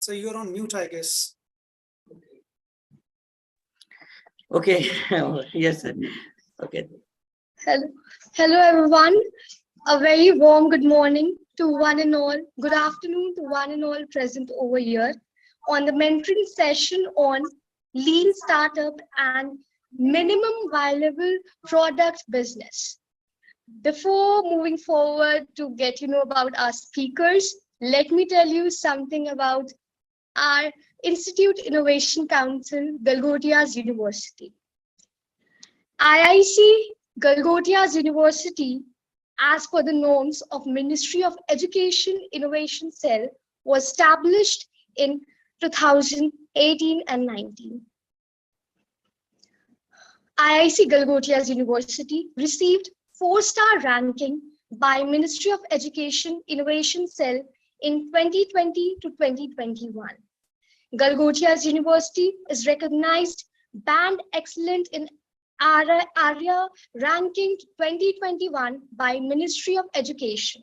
So you're on mute, I guess. Okay. Yes, sir. Okay. Hello everyone. A very warm good morning to one and all. Good afternoon to one and all present over here on the mentoring session on lean startup and minimum viable product business. Before moving forward to get to know about our speakers, let me tell you something about our Institute Innovation Council, Galgotias University. IIC Galgotias University, as per the norms of Ministry of Education Innovation Cell, was established in 2018 and 19. IIC Galgotias University received 4-star ranking by Ministry of Education Innovation Cell in 2020 to 2021. Galgotias University is recognized band excellent in area ranking 2021 by Ministry of Education.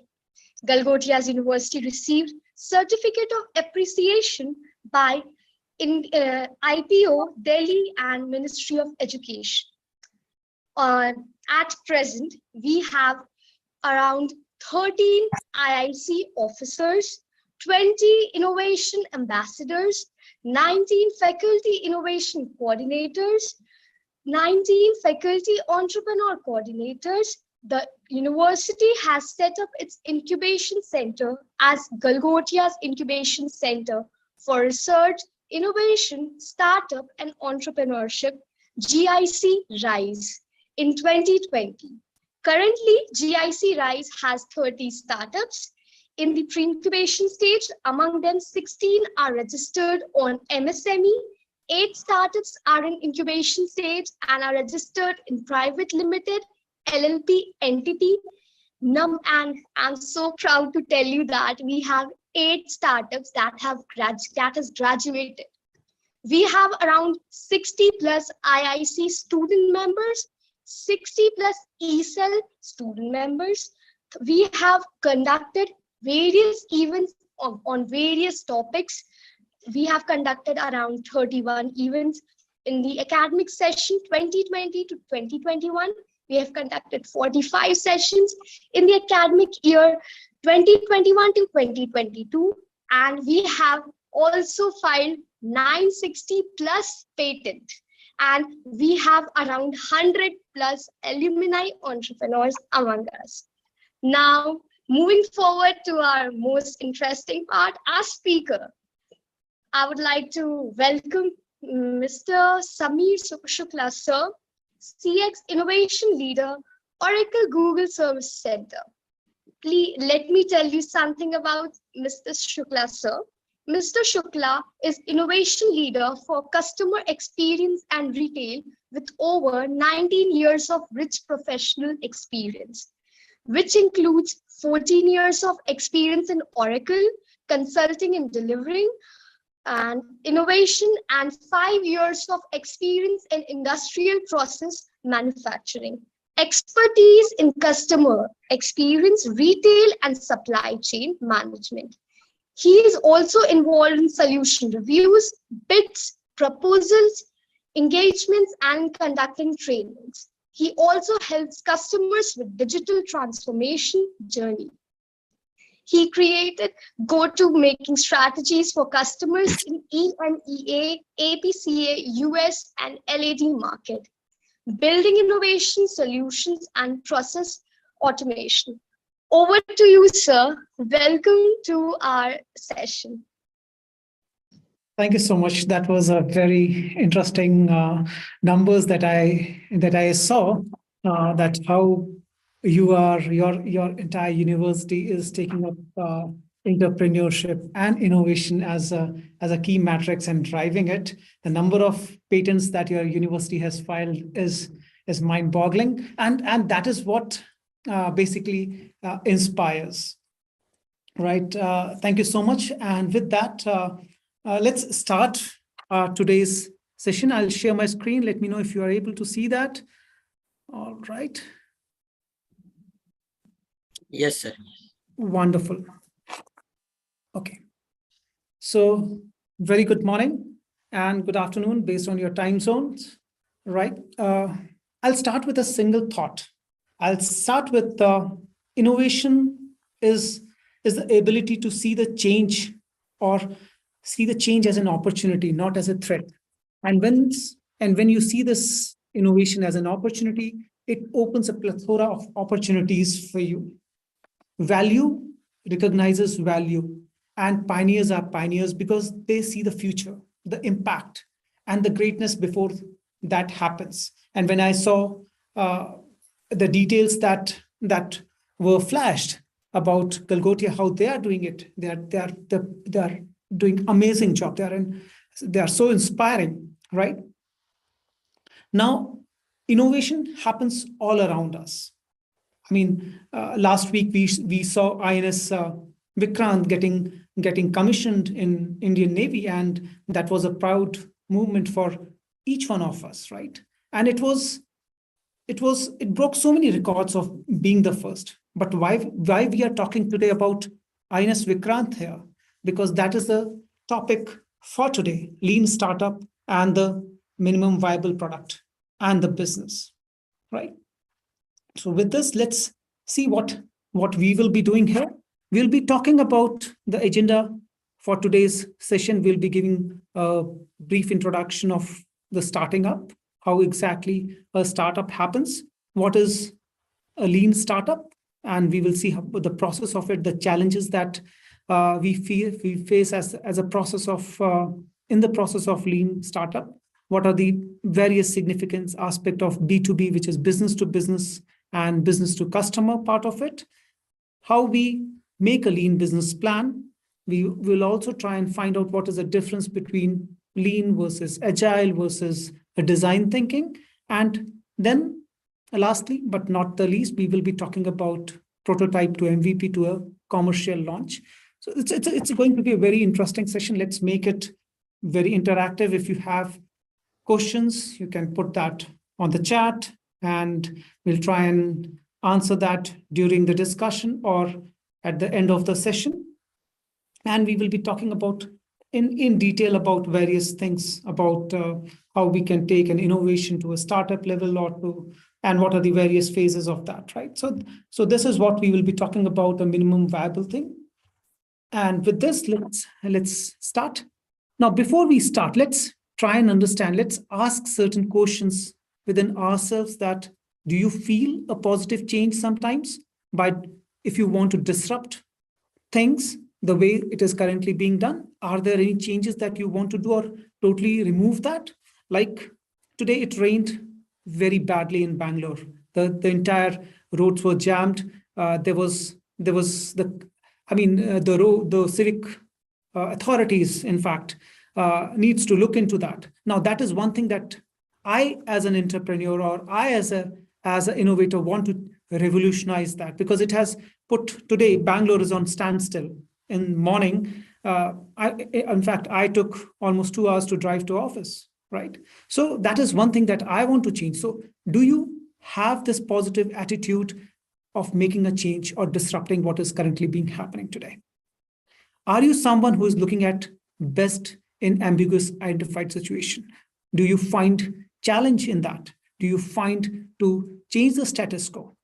Galgotias University received certificate of appreciation by IPO Delhi and Ministry of Education. At present, we have around 13 IIC officers, 20 innovation ambassadors, 19 faculty innovation coordinators, 19 faculty entrepreneur coordinators. The university has set up its incubation center as Galgotias Incubation Center for Research, Innovation, Startup and Entrepreneurship, GIC RISE, in 2020. Currently, GIC RISE has 30 startups in the pre-incubation stage. Among them, 16 are registered on MSME, 8 startups are in incubation stage and are registered in private limited LLP entity. And I'm so proud to tell you that we have 8 startups that has graduated. We have around 60 plus IIC student members, 60 plus ECEL student members. We have conducted various events on various topics. We have conducted around 31 events in the academic session 2020 to 2021. We have conducted 45 sessions in the academic year 2021 to 2022. And we have also filed 960 plus patent. And we have around 100 plus alumni entrepreneurs among us. Now, moving forward to our most interesting part, our speaker. I would like to welcome Mr. Shukla, sir, CX Innovation Leader, Oracle Google Service Center. Please let me tell you something about Mr. Shukla, sir. Mr. Shukla is Innovation Leader for Customer Experience and Retail with over 19 years of rich professional experience, which includes 14 years of experience in Oracle, consulting and delivering, and innovation, and 5 years of experience in industrial process manufacturing. Expertise in customer experience, retail, and supply chain management. He is also involved in solution reviews, bids, proposals, engagements, and conducting trainings. He also helps customers with digital transformation journey. He created go-to-making strategies for customers in EMEA, APCA, US, and LAD market, building innovation solutions and process automation. Over to you, sir. Welcome to our session. Thank you so much. That was a very interesting numbers that I saw. That how your entire university is taking up entrepreneurship and innovation as a key matrix and driving it. The number of patents that your university has filed is mind-boggling, and that is what basically inspires. Right. Thank you so much. And with that, let's start today's session. I'll share my screen. Let me know if you are able to see that. All right. Yes, sir. Wonderful. Okay. So very good morning and good afternoon based on your time zones, right? I'll start with a single thought. I'll start with innovation is the ability to see the change or see the change as an opportunity, not as a threat. And when you see this innovation as an opportunity, it opens a plethora of opportunities for you. Value recognizes value, and pioneers are pioneers because they see the future, the impact, and the greatness before that happens. And when I saw the details that were flashed about Galgotia, how they are doing it, they are doing amazing job. They are so inspiring, right? Now, innovation happens all around us. I mean, last week we saw INS Vikrant getting commissioned in Indian Navy, and that was a proud movement for each one of us, right? And it broke so many records of being the first. But why we are talking today about INS Vikrant here? Because that is the topic for today: lean startup and the minimum viable product and the business, right? So with this, let's see what we will be doing here. We'll be talking about the agenda for today's session. We'll be giving a brief introduction of the starting up, how exactly a startup happens, what is a lean startup, and we will see the process of it, the challenges that we face as a process of in the process of lean startup. What are the various significance aspect of B2B, which is business to business, and business to customer part of it, how we make a lean business plan. We will also try and find out what is the difference between lean versus agile versus a design thinking. And then lastly, but not the least, we will be talking about prototype to MVP to a commercial launch. So it's going to be a very interesting session. Let's make it very interactive. If you have questions, you can put that on the chat, and we'll try and answer that during the discussion or at the end of the session. And we will be talking about in detail about various things about how we can take an innovation to a startup level and what are the various phases of that, right? So this is what we will be talking about, the minimum viable thing. And with this, let's start. Now, before we start, let's try and understand, let's ask certain questions within ourselves that, do you feel a positive change sometimes? But if you want to disrupt things the way it is currently being done, are there any changes that you want to do or totally remove that? Like today, it rained very badly in Bangalore. The entire roads were jammed. There was the civic authorities, in fact, needs to look into that. Now, that is one thing that I, as an entrepreneur, or I, as an innovator, want to revolutionize that, because it has put today Bangalore is on standstill. In morning, I took almost 2 hours to drive to office, right? So that is one thing that I want to change. So do you have this positive attitude of making a change or disrupting what is currently being happening today? Are you someone who is looking at best in ambiguous identified situation? Do you find challenge in that? Do you find to change the status quo?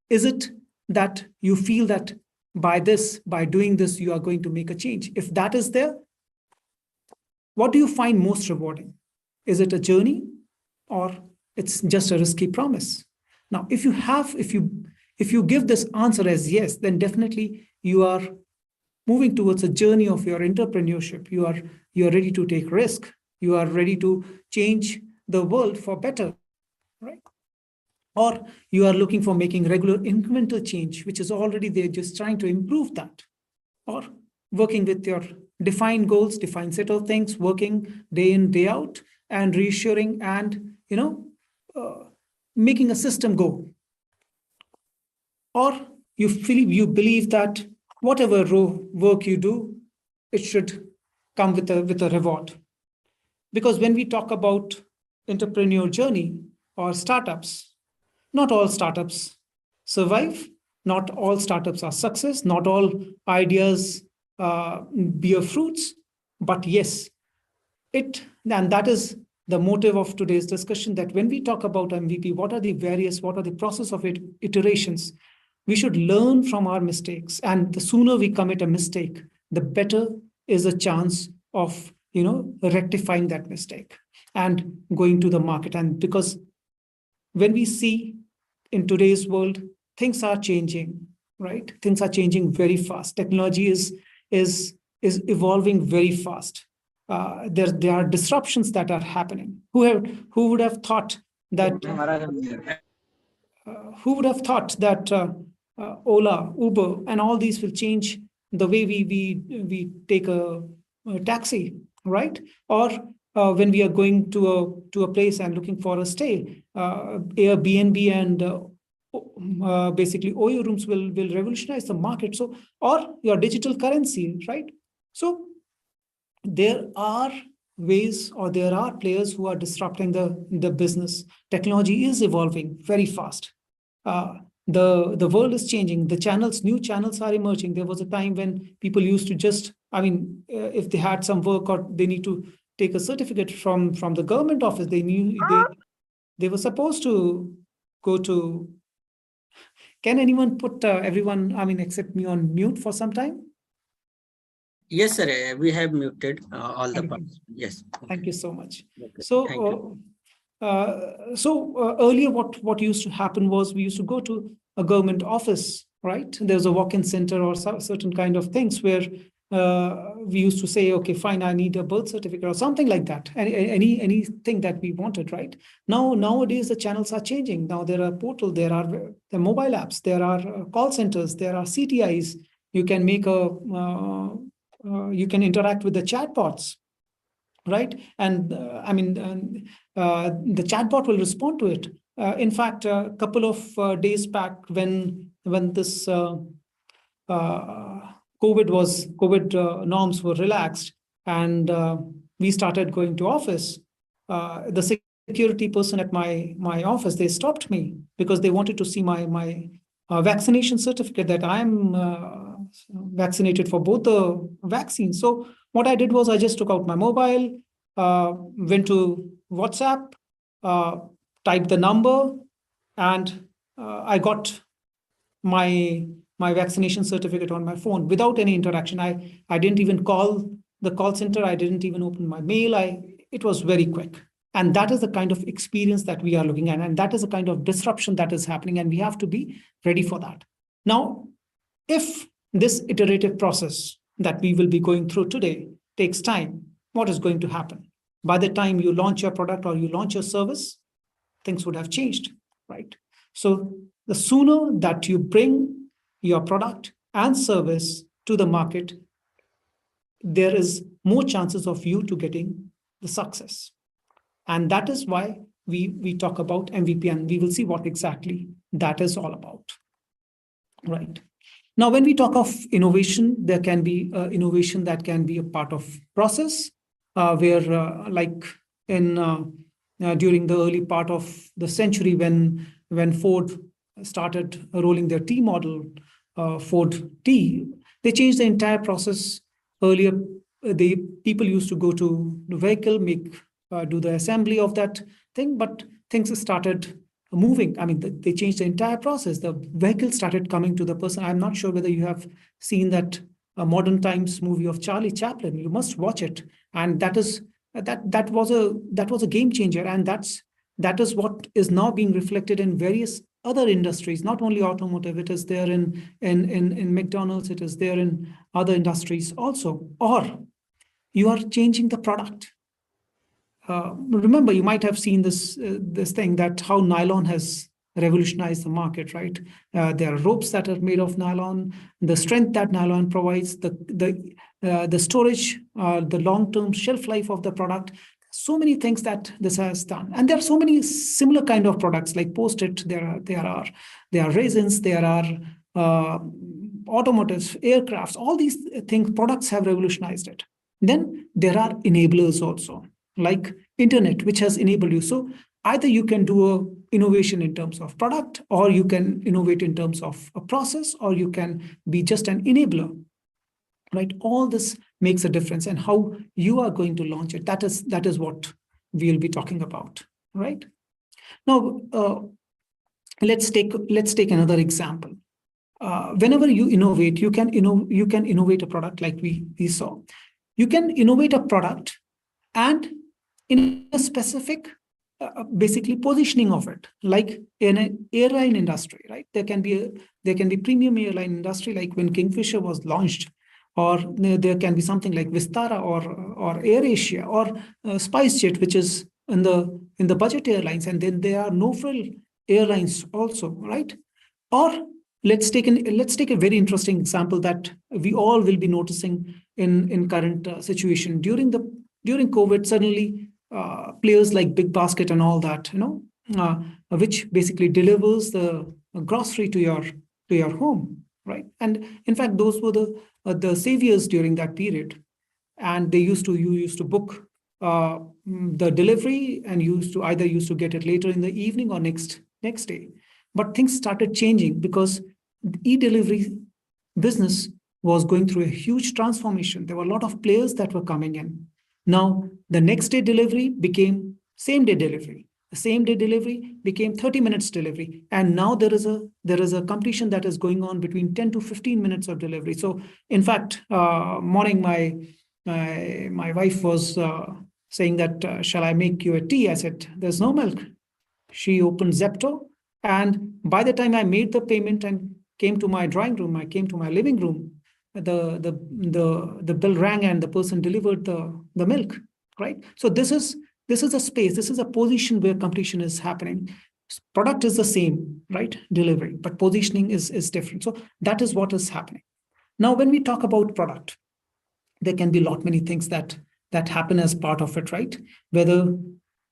Is it that you feel that by doing this, you are going to make a change? If that is there, what do you find most rewarding? Is it a journey, or it's just a risky promise? Now, if you give this answer as yes, then definitely you are moving towards a journey of your entrepreneurship. You are ready to take risk. You are ready to change the world for better, right? Or you are looking for making regular incremental change, which is already there, just trying to improve that. Or working with your defined goals, defined set of things, working day in, day out, and reassuring and, making a system go. Or you believe that whatever work you do, it should come with a reward. Because when we talk about entrepreneur journey or startups, not all startups survive, not all startups are success, not all ideas bear fruits. But yes, and that is the motive of today's discussion, that when we talk about MVP, what are the process of iterations? We should learn from our mistakes. And the sooner we commit a mistake, the better is a chance of, rectifying that mistake and going to the market. And because when we see in today's world, things are changing, right? Things are changing very fast. Technology is evolving very fast. There are disruptions that are happening. Who would have thought that Ola, Uber, and all these will change the way we take a taxi, right? Or when we are going to a place and looking for a stay, Airbnb and basically OYO rooms will revolutionize the market. So, or your digital currency, right? So there are ways, or there are players who are disrupting the business. Technology is evolving very fast. The world is changing. New channels are emerging. There was a time when people used to just, if they had some work or they need to take a certificate from the government office, they were supposed to go to. Can anyone put everyone, except me, on mute for some time? Yes, sir. We have muted all the parts. Yes. Thank you so much. Okay. So, earlier, what used to happen was we used to go to a government office, right? There's a walk-in center or certain kind of things where we used to say, okay, fine, I need a birth certificate or something like that. Anything that we wanted, right? Nowadays, the channels are changing. Now there are portals, there are the mobile apps, there are call centers, there are CTIs. You can make you can interact with the chatbots, right? And the chatbot will respond to it. In fact, a couple of days back, when this COVID norms were relaxed, and we started going to office, the security person at my office, they stopped me because they wanted to see my vaccination certificate, that I am vaccinated for both the vaccines. So what I did was I just took out my mobile, went to WhatsApp, typed the number, and I got my vaccination certificate on my phone without any interaction. I didn't even call the call center. I didn't even open my mail. It was very quick. And that is the kind of experience that we are looking at. And that is the kind of disruption that is happening. And we have to be ready for that. Now, if this iterative process that we will be going through today takes time, what is going to happen? By the time you launch your product or you launch your service, things would have changed, right? So the sooner that you bring your product and service to the market, there is more chances of you to getting the success. And that is why we talk about MVP, and we will see what exactly that is all about, right? Now, when we talk of innovation, there can be innovation that can be a part of process, where like in during the early part of the century, when Ford started rolling their T model, Ford T, they changed the entire process. Earlier, people used to go to the vehicle, do the assembly of that thing, but things started moving. They changed the entire process. The vehicle started coming to the person. I'm not sure whether you have seen that Modern Times movie of Charlie Chaplin. You must watch it. And that was a game changer. And that is what is now being reflected in various other industries, not only automotive. It is there in McDonald's. It is there in other industries also. Or you are changing the product. Remember, you might have seen this thing, that how nylon has revolutionized the market, right? There are ropes that are made of nylon, the strength that nylon provides, the storage, the long-term shelf life of the product. So many things that this has done, and there are so many similar kind of products like Post-it. There are resins, there are automotives, aircrafts. All these products have revolutionized it. Then there are enablers also, like internet, which has enabled you. So either you can do a innovation in terms of product, or you can innovate in terms of a process, or you can be just an enabler. right? All this makes a difference, and how you are going to launch it. That is what we'll be talking about, right? Now, let's take another example. Whenever you innovate, you can innovate a product like we saw. You can innovate a product and in a specific basically positioning of it, like in an airline industry, right? There can be premium airline industry, like when Kingfisher was launched, or there can be something like Vistara or AirAsia or SpiceJet, which is in the budget airlines, and then there are no-frill airlines also, right? Or let's take a very interesting example that we all will be noticing in current situation during COVID. Suddenly, players like Big Basket and all that, which basically delivers the grocery to your home, right? And in fact, those were the saviors during that period, and you used to book the delivery, and used to get it later in the evening or next day. But things started changing because e-delivery business was going through a huge transformation. There were a lot of players that were coming in. Now, the next day delivery became same day delivery. The same day delivery became 30 minutes delivery. And now there is a competition that is going on between 10 to 15 minutes of delivery. So in fact, morning, my wife was saying that, shall I make you a tea? I said, there's no milk. She opened Zepto, and by the time I made the payment and came to my drawing room, I came to my living room, the bell rang and the person delivered the milk, right? So this is a space, this is a position where competition is happening. Product is the same, right? Delivery, but positioning is different. So that is what is happening. Now, when we talk about product, there can be a lot many things that happen as part of it, right? Whether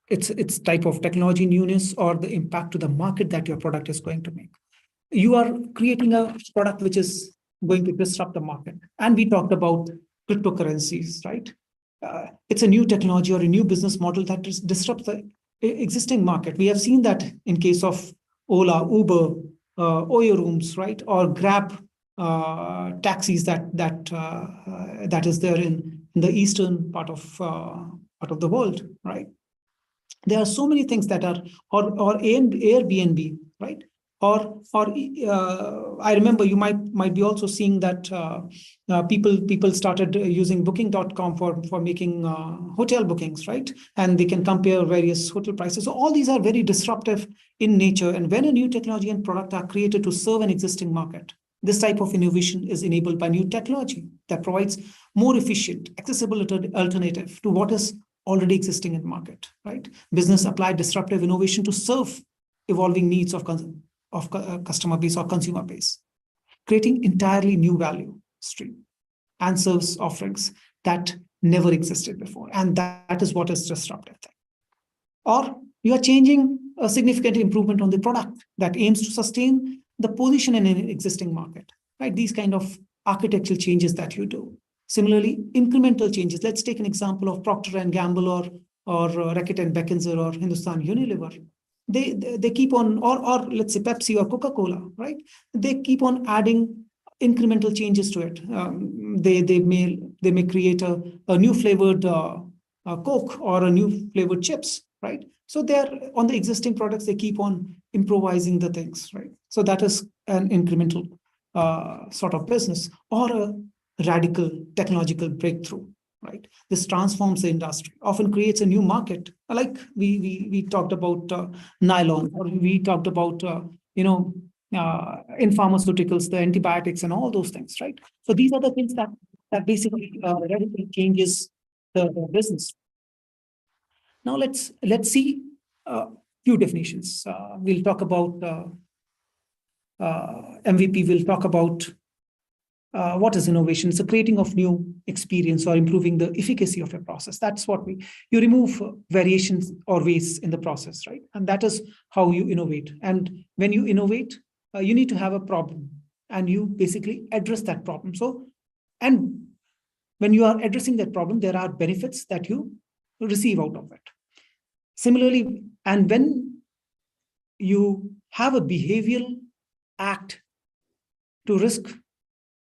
it's type of technology newness or the impact to the market that your product is going to make. You are creating a product which is going to disrupt the market. And we talked about cryptocurrencies, right? It's a new technology or a new business model that disrupts the existing market. We have seen that in case of Ola, Uber, Oyo Rooms, right? Or Grab taxis that is there in the eastern part of the world, right? There are so many things that are, or Airbnb, right? Or I remember you might be also seeing that people started using Booking.com for making hotel bookings, right? And they can compare various hotel prices. So all these are very disruptive in nature. And when a new technology and product are created to serve an existing market, this type of innovation is enabled by new technology that provides more efficient, accessible alternative to what is already existing in the market, right? Business apply disruptive innovation to serve evolving needs of customer base or consumer base, creating entirely new value stream and service offerings that never existed before. And that is what is disruptive thing. Or you are changing a significant improvement on the product that aims to sustain the position in an existing market, right? These kind of architectural changes that you do. Similarly, incremental changes. Let's take an example of Procter & Gamble or Reckitt and Beckinsale or Hindustan Unilever. They keep on, or let's say Pepsi or Coca-Cola, right? They keep on adding incremental changes to it. They may create a new flavored Coke or a new flavored chips, right? So they're on the existing products, they keep on improvising the things, right? So that is an incremental sort of business, or a radical technological breakthrough, right? This transforms the industry, often creates a new market. Like we talked about nylon, or we talked about in pharmaceuticals, the antibiotics and all those things, right? So these are the things that basically radically changes the business. Now let's see a few definitions. We'll talk about MVP. We'll talk about what is innovation? It's a creating of new experience or improving the efficacy of a process. That's what you remove variations or waste in the process, right? And that is how you innovate. And when you innovate, you need to have a problem, and you basically address that problem. So, and when you are addressing that problem, there are benefits that you receive out of it. Similarly, and when you have a behavioral act to risk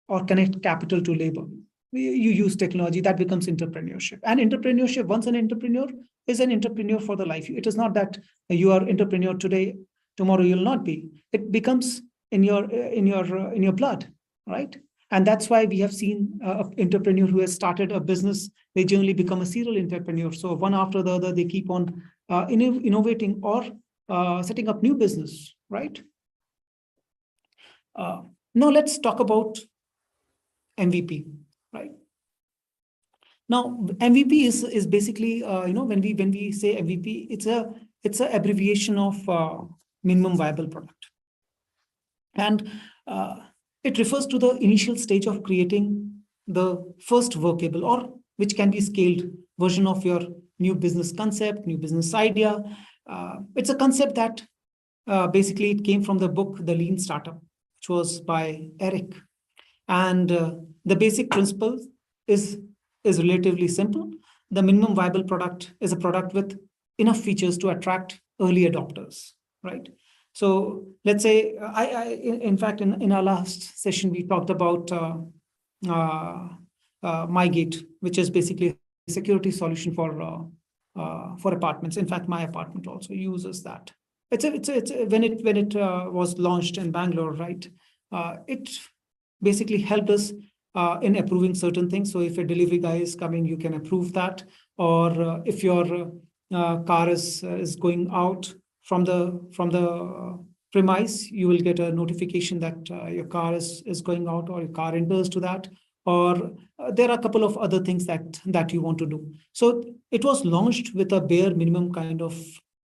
or connect capital to labor, you use technology, that becomes entrepreneurship. And entrepreneurship, once an entrepreneur, is an entrepreneur for the life. It is not that you are entrepreneur today, tomorrow you'll not be. It becomes in your blood, right? And that's why we have seen an entrepreneur who has started a business, they generally become a serial entrepreneur. So one after the other, they keep on innovating or setting up new business, right? Now let's talk about MVP, right? Now MVP is basically when we say MVP, it's a abbreviation of minimum viable product, and it refers to the initial stage of creating the first workable or which can be scaled version of your new business concept, new business idea. It's a concept that basically it came from the book The Lean Startup, which was by Eric. And the basic principle is relatively simple. The minimum viable product is a product with enough features to attract early adopters, right? So let's say, in fact, in our last session, we talked about MyGate, which is basically a security solution for apartments. In fact, my apartment also uses that. When it was launched in Bangalore, right? It basically helped us in approving certain things. So if a delivery guy is coming, you can approve that. Or if your car is going out from the premise, you will get a notification that your car is going out, or your car enters to that. Or there are a couple of other things that you want to do. So it was launched with a bare minimum kind of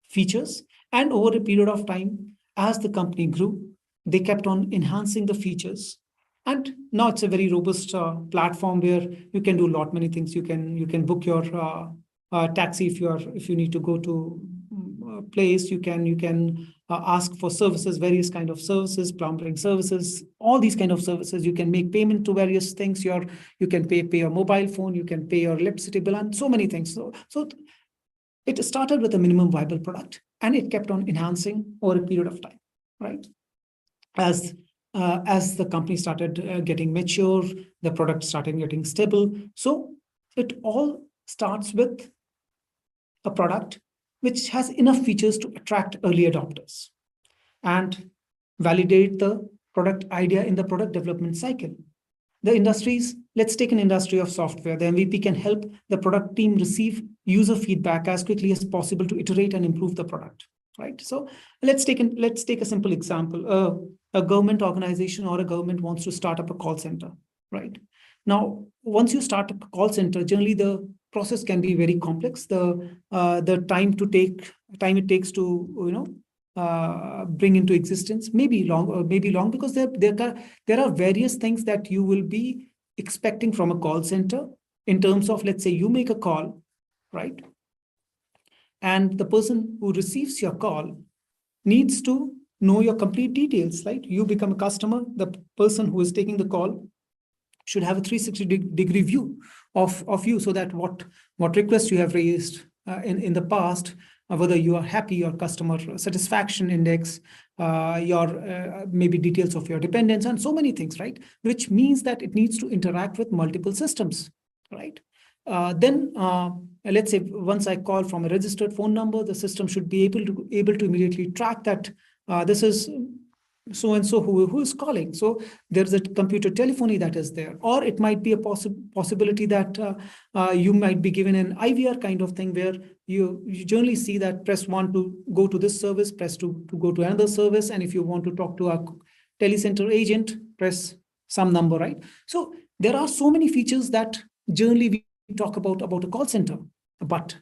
features. And over a period of time, as the company grew, they kept on enhancing the features. And now it's a very robust platform where you can do a lot many things. You can book your taxi if you need to go to a place. You can ask for services, various kind of services, plumbing services, all these kind of services. You can make payment to various things. You can pay your mobile phone. You can pay your electricity bill, and so many things. So it started with a minimum viable product, and it kept on enhancing over a period of time, right? As the company started getting mature, the product started getting stable. So it all starts with a product which has enough features to attract early adopters and validate the product idea in the product development cycle. The industries, let's take an industry of software. The MVP can help the product team receive user feedback as quickly as possible to iterate and improve the product, right? So let's take a simple example. A government organization or a government wants to start up a call center, right? Now, once you start up a call center, generally the process can be very complex. The time it takes to bring into existence may be long because there are various things that you will be expecting from a call center in terms of, let's say you make a call, right? And the person who receives your call needs to know your complete details, right? You become a customer, the person who is taking the call should have a 360-degree view of you, so that what requests you have raised in the past, whether you are happy, your customer satisfaction index, your maybe details of your dependents, and so many things, right? Which means that it needs to interact with multiple systems, right? Then let's say once I call from a registered phone number, the system should be able to immediately track that this is so and so who is calling. So there's a computer telephony that is there, or it might be a possibility that you might be given an IVR kind of thing where you generally see that press 1 to go to this service, press 2 to go to another service, and if you want to talk to a telecenter agent, press some number, right? So there are so many features that generally we talk about a call center, but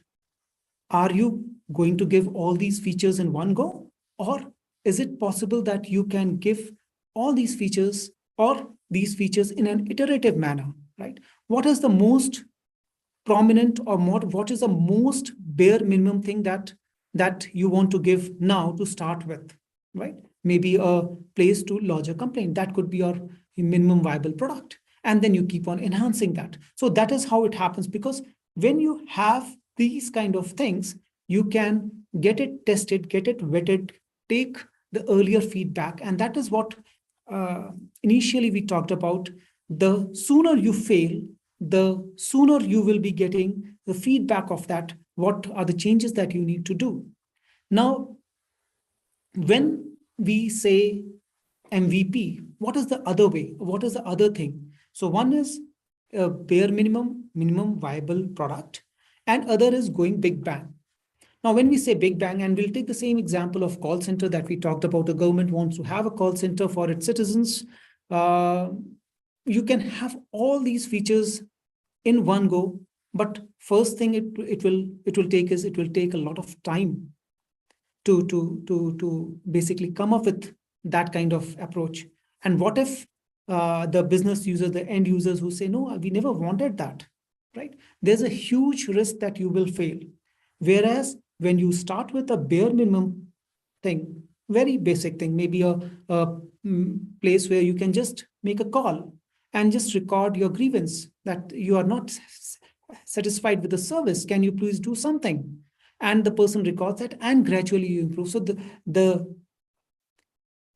are you going to give all these features in one go, or is it possible that you can give all these features or these features in an iterative manner, right? What is the most prominent or what is the most bare minimum thing that you want to give now to start with, right? Maybe a place to lodge a complaint. That could be your minimum viable product. And then you keep on enhancing that. So that is how it happens, because when you have these kind of things, you can get it tested, get it vetted, take the earlier feedback. And that is what initially we talked about. The sooner you fail, the sooner you will be getting the feedback of that, what are the changes that you need to do. Now, when we say MVP, what is the other way? What is the other thing? So one is a bare minimum viable product, and other is going big bang. Now, when we say big bang, and we'll take the same example of call center that we talked about, the government wants to have a call center for its citizens. You can have all these features in one go, but first thing it will take a lot of time to basically come up with that kind of approach. And what if the business users, the end users who say, no, we never wanted that, right? There's a huge risk that you will fail. Whereas when you start with a bare minimum thing, very basic thing, maybe a place where you can just make a call and just record your grievance that you are not satisfied with the service. Can you please do something? And the person records that, and gradually you improve. So the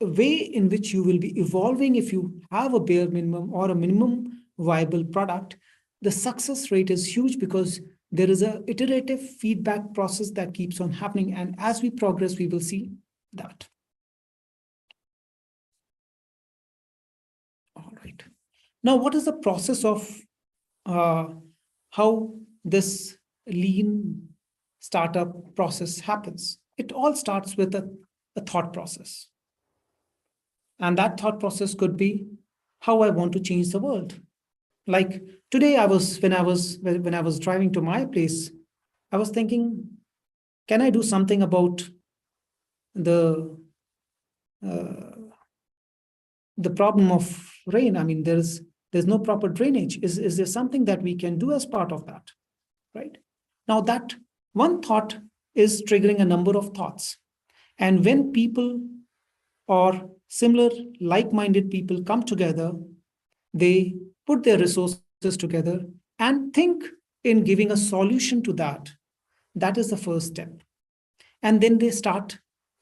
way in which you will be evolving, if you have a bare minimum or a minimum viable product, the success rate is huge because there is an iterative feedback process that keeps on happening. And as we progress, we will see that. All right. Now, what is the process of how this lean startup process happens? It all starts with a thought process. And that thought process could be how I want to change the world. Like today, when I was driving to my place, I was thinking, can I do something about the problem of rain? I mean, there's no proper drainage. Is there something that we can do as part of that? Right? Now, that one thought is triggering a number of thoughts. And when people or similar like-minded people come together, they put their resources together and think in giving a solution to that. That is the first step. And then they start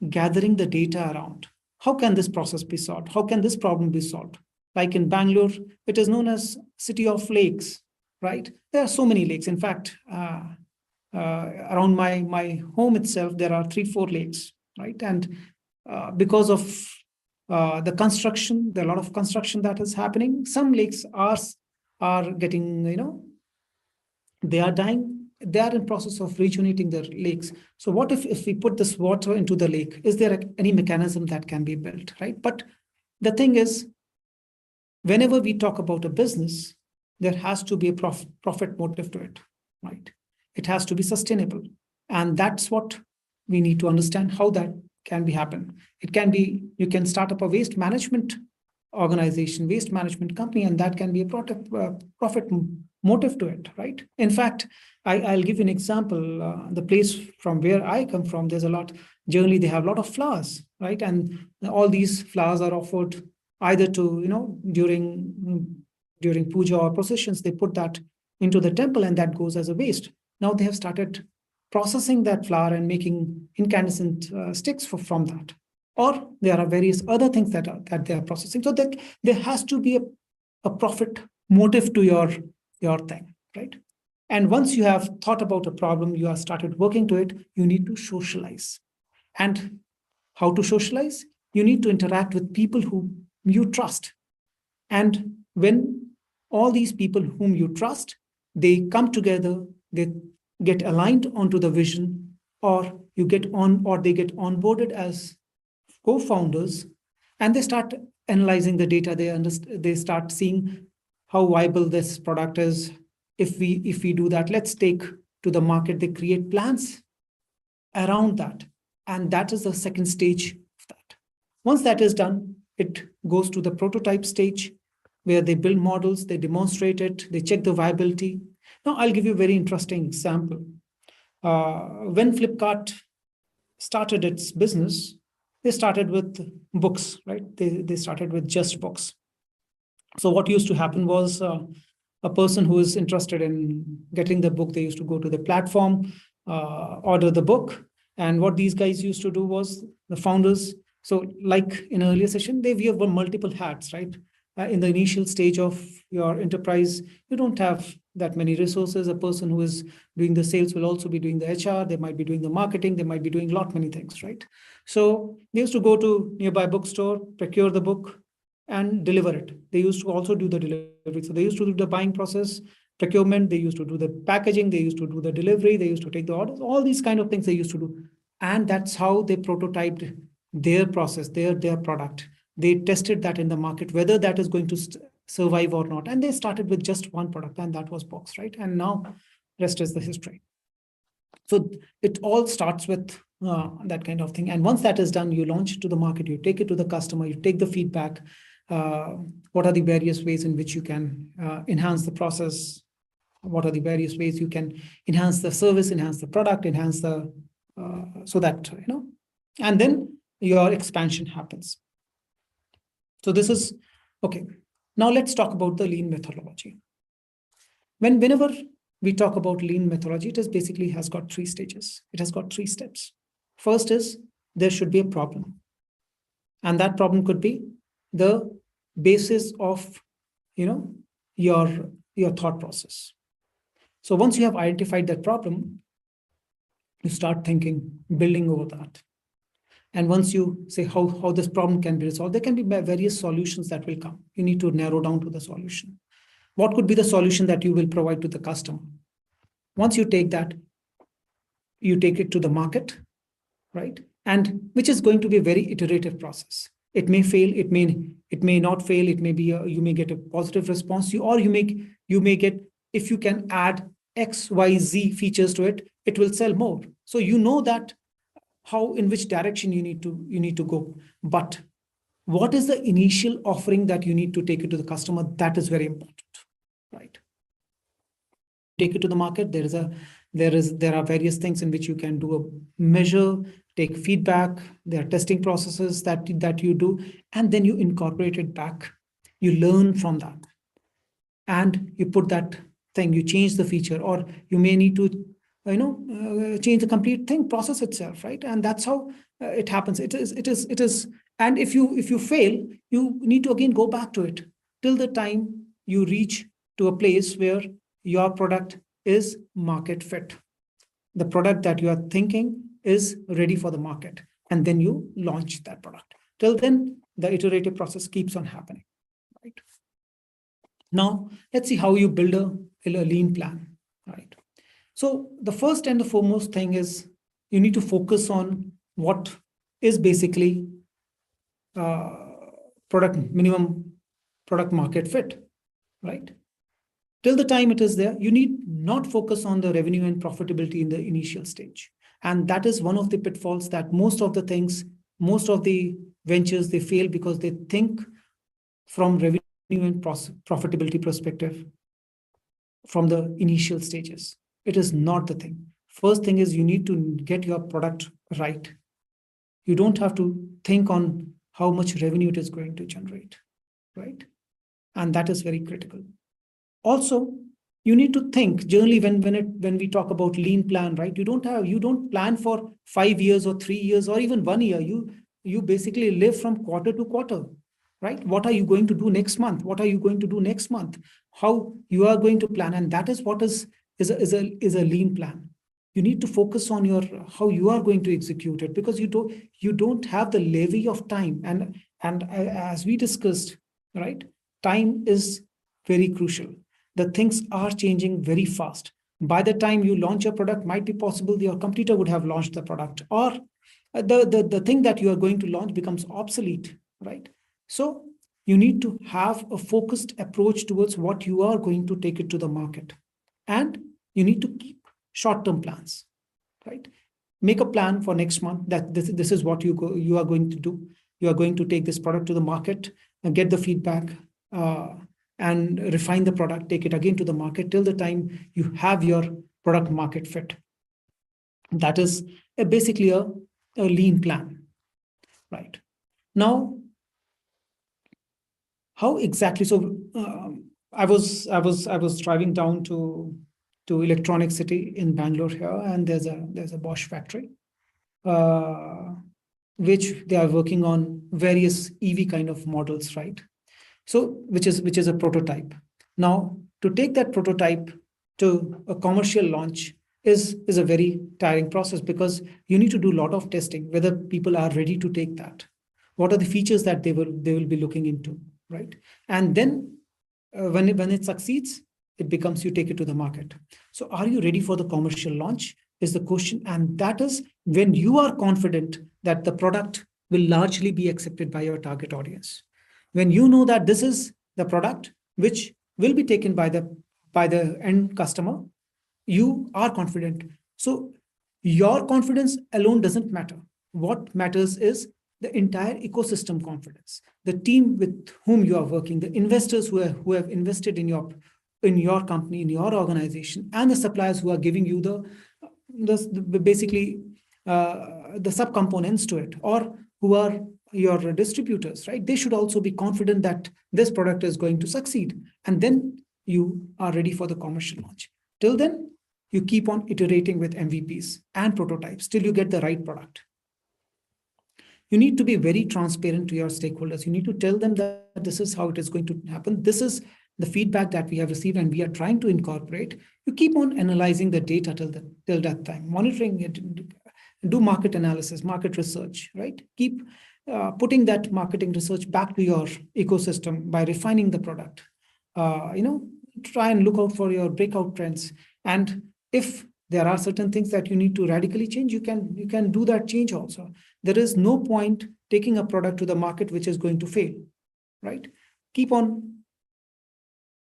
gathering the data around. How can this process be solved? How can this problem be solved? Like in Bangalore, it is known as City of Lakes, right? There are so many lakes. In fact, around my home itself, there are 3-4 lakes, right? And because of the construction, there are a lot of construction that is happening. Some lakes are getting, they are dying. They are in process of rejuvenating their lakes. So what if we put this water into the lake? Is there any mechanism that can be built, right? But the thing is, whenever we talk about a business, there has to be a profit motive to it, right? It has to be sustainable. And that's what we need to understand, how that can be happen. It can be, you can start up a waste management organization, waste management company, and that can be a profit motive to it, right? In fact, I'll give you an example. The place from where I come from, there's a lot, generally they have a lot of flowers, right? And all these flowers are offered either to, during puja or processions, they put that into the temple and that goes as a waste. Now they have started processing that flower and making incandescent sticks from that. Or there are various other things that they are processing. So that there has to be a profit motive to your thing, right? And once you have thought about a problem, you have started working to it, you need to socialize. And how to socialize? You need to interact with people whom you trust. And when all these people whom you trust, they come together, they get aligned onto the vision, or they get onboarded as co-founders, and they start analyzing the data. They start seeing how viable this product is. If we do that, let's take to the market. They create plans around that, and that is the second stage of that. Once that is done, it goes to the prototype stage, where they build models, they demonstrate it, they check the viability. Now, I'll give you a very interesting example. When Flipkart started its business, they started with books, right? They started with just books. So what used to happen was a person who is interested in getting the book, they used to go to the platform, order the book. And what these guys used to do was, the founders, so like in earlier session, they wear multiple hats, right? in the initial stage of your enterprise, you don't have that many resources. A person who is doing the sales will also be doing the HR. They might be doing the marketing. They might be doing many things, right? So they used to go to nearby bookstore, procure the book, and deliver it. They used to also do the delivery. So they used to do the buying process, procurement. They used to do the packaging. They used to do the delivery. They used to take the orders. All these kind of things they used to do, and that's how they prototyped their process, their product. They tested that in the market, whether that is going to survive or not. And they started with just one product, and that was box, right? And now rest is the history. So it all starts with that kind of thing. And once that is done, you launch it to the market, you take it to the customer, you take the feedback. What are the various ways in which you can enhance the process? What are the various ways you can enhance the service, enhance the product, enhance the, so that, and then your expansion happens. So this is, okay. Now let's talk about the lean methodology. Whenever we talk about lean methodology, it is basically has got 3 stages. It has got 3 steps. First is there should be a problem. And that problem could be the basis of, your thought process. So once you have identified that problem, you start thinking, building over that. And once you say how this problem can be resolved, there can be various solutions that will come. You need to narrow down to the solution. What could be the solution that you will provide to the customer? Once you take that, you take it to the market, right? And which is going to be a very iterative process. It may fail, it may not fail, it may be you may get a positive response, or you may get, if you can add X, Y, Z features to it, it will sell more. So you know that how, in which direction you need to go. But what is the initial offering that you need to take it to the customer? That is very important, right? Take it to the market. There are various things in which you can do a measure, take feedback. There are testing processes that you do, and then you incorporate it back. You learn from that, and you put that thing. You change the feature, or you may need to change the complete process itself, right? And that's how it happens. It is. And if you fail, you need to again go back to it till the time you reach to a place where your product is market fit. The product that you are thinking is ready for the market, and then you launch that product. Till then, the iterative process keeps on happening, right? Now, let's see how you build a lean plan, right? So the first and the foremost thing is you need to focus on what is basically minimum product market fit, right? Till the time it is there, you need not focus on the revenue and profitability in the initial stage. And that is one of the pitfalls that most of the ventures, they fail because they think from revenue and profitability perspective from the initial stages. It is not the thing. First thing is you need to get your product right. You don't have to think on how much revenue it is going to generate, right? And that is very critical. Also, you need to think generally when we talk about lean plan, right? You don't plan for 5 years or 3 years or even 1 year. You basically live from quarter to quarter, right? What are you going to do next month? What are you going to do next month? How you are going to plan, and that is what is a lean plan. You need to focus on how you are going to execute it, because you don't have the levy of time, and as we discussed, right? Time is very crucial. The things are changing very fast. By the time you launch your product, might be possible your competitor would have launched the product, or the thing that you are going to launch becomes obsolete, right? So you need to have a focused approach towards what you are going to take it to the market. And you need to keep short-term plans, right? Make a plan for next month that this is what you are going to do. You are going to take this product to the market and get the feedback, and refine the product, take it again to the market till the time you have your product market fit. That is basically a lean plan, right? Now, how exactly? So I was driving down to Electronic City in Bangalore here, and there's a Bosch factory, which they are working on various EV kind of models, right? So which is a prototype. Now, to take that prototype to a commercial launch is a very tiring process, because you need to do a lot of testing, whether people are ready to take that. What are the features that they will be looking into, right? And then when it succeeds, it becomes you take it to the market. So are you ready for the commercial launch is the question. And that is when you are confident that the product will largely be accepted by your target audience. When you know that this is the product which will be taken by the end customer, you are confident. So your confidence alone doesn't matter. What matters is the entire ecosystem confidence, the team with whom you are working, the investors who have invested in your company, in your organization, and the suppliers who are giving you basically the subcomponents to it, or who are your distributors, right? They should also be confident that this product is going to succeed. And then you are ready for the commercial launch. Till then, you keep on iterating with MVPs and prototypes till you get the right product. You need to be very transparent to your stakeholders. You need to tell them that this is how it is going to happen. This is the feedback that we have received and we are trying to incorporate. You keep on analyzing the data till that time, monitoring it, do market analysis, market research, right? Keep putting that marketing research back to your ecosystem by refining the product. Try and look out for your breakout trends. And if there are certain things that you need to radically change, you can do that change also. There is no point taking a product to the market which is going to fail, right? Keep on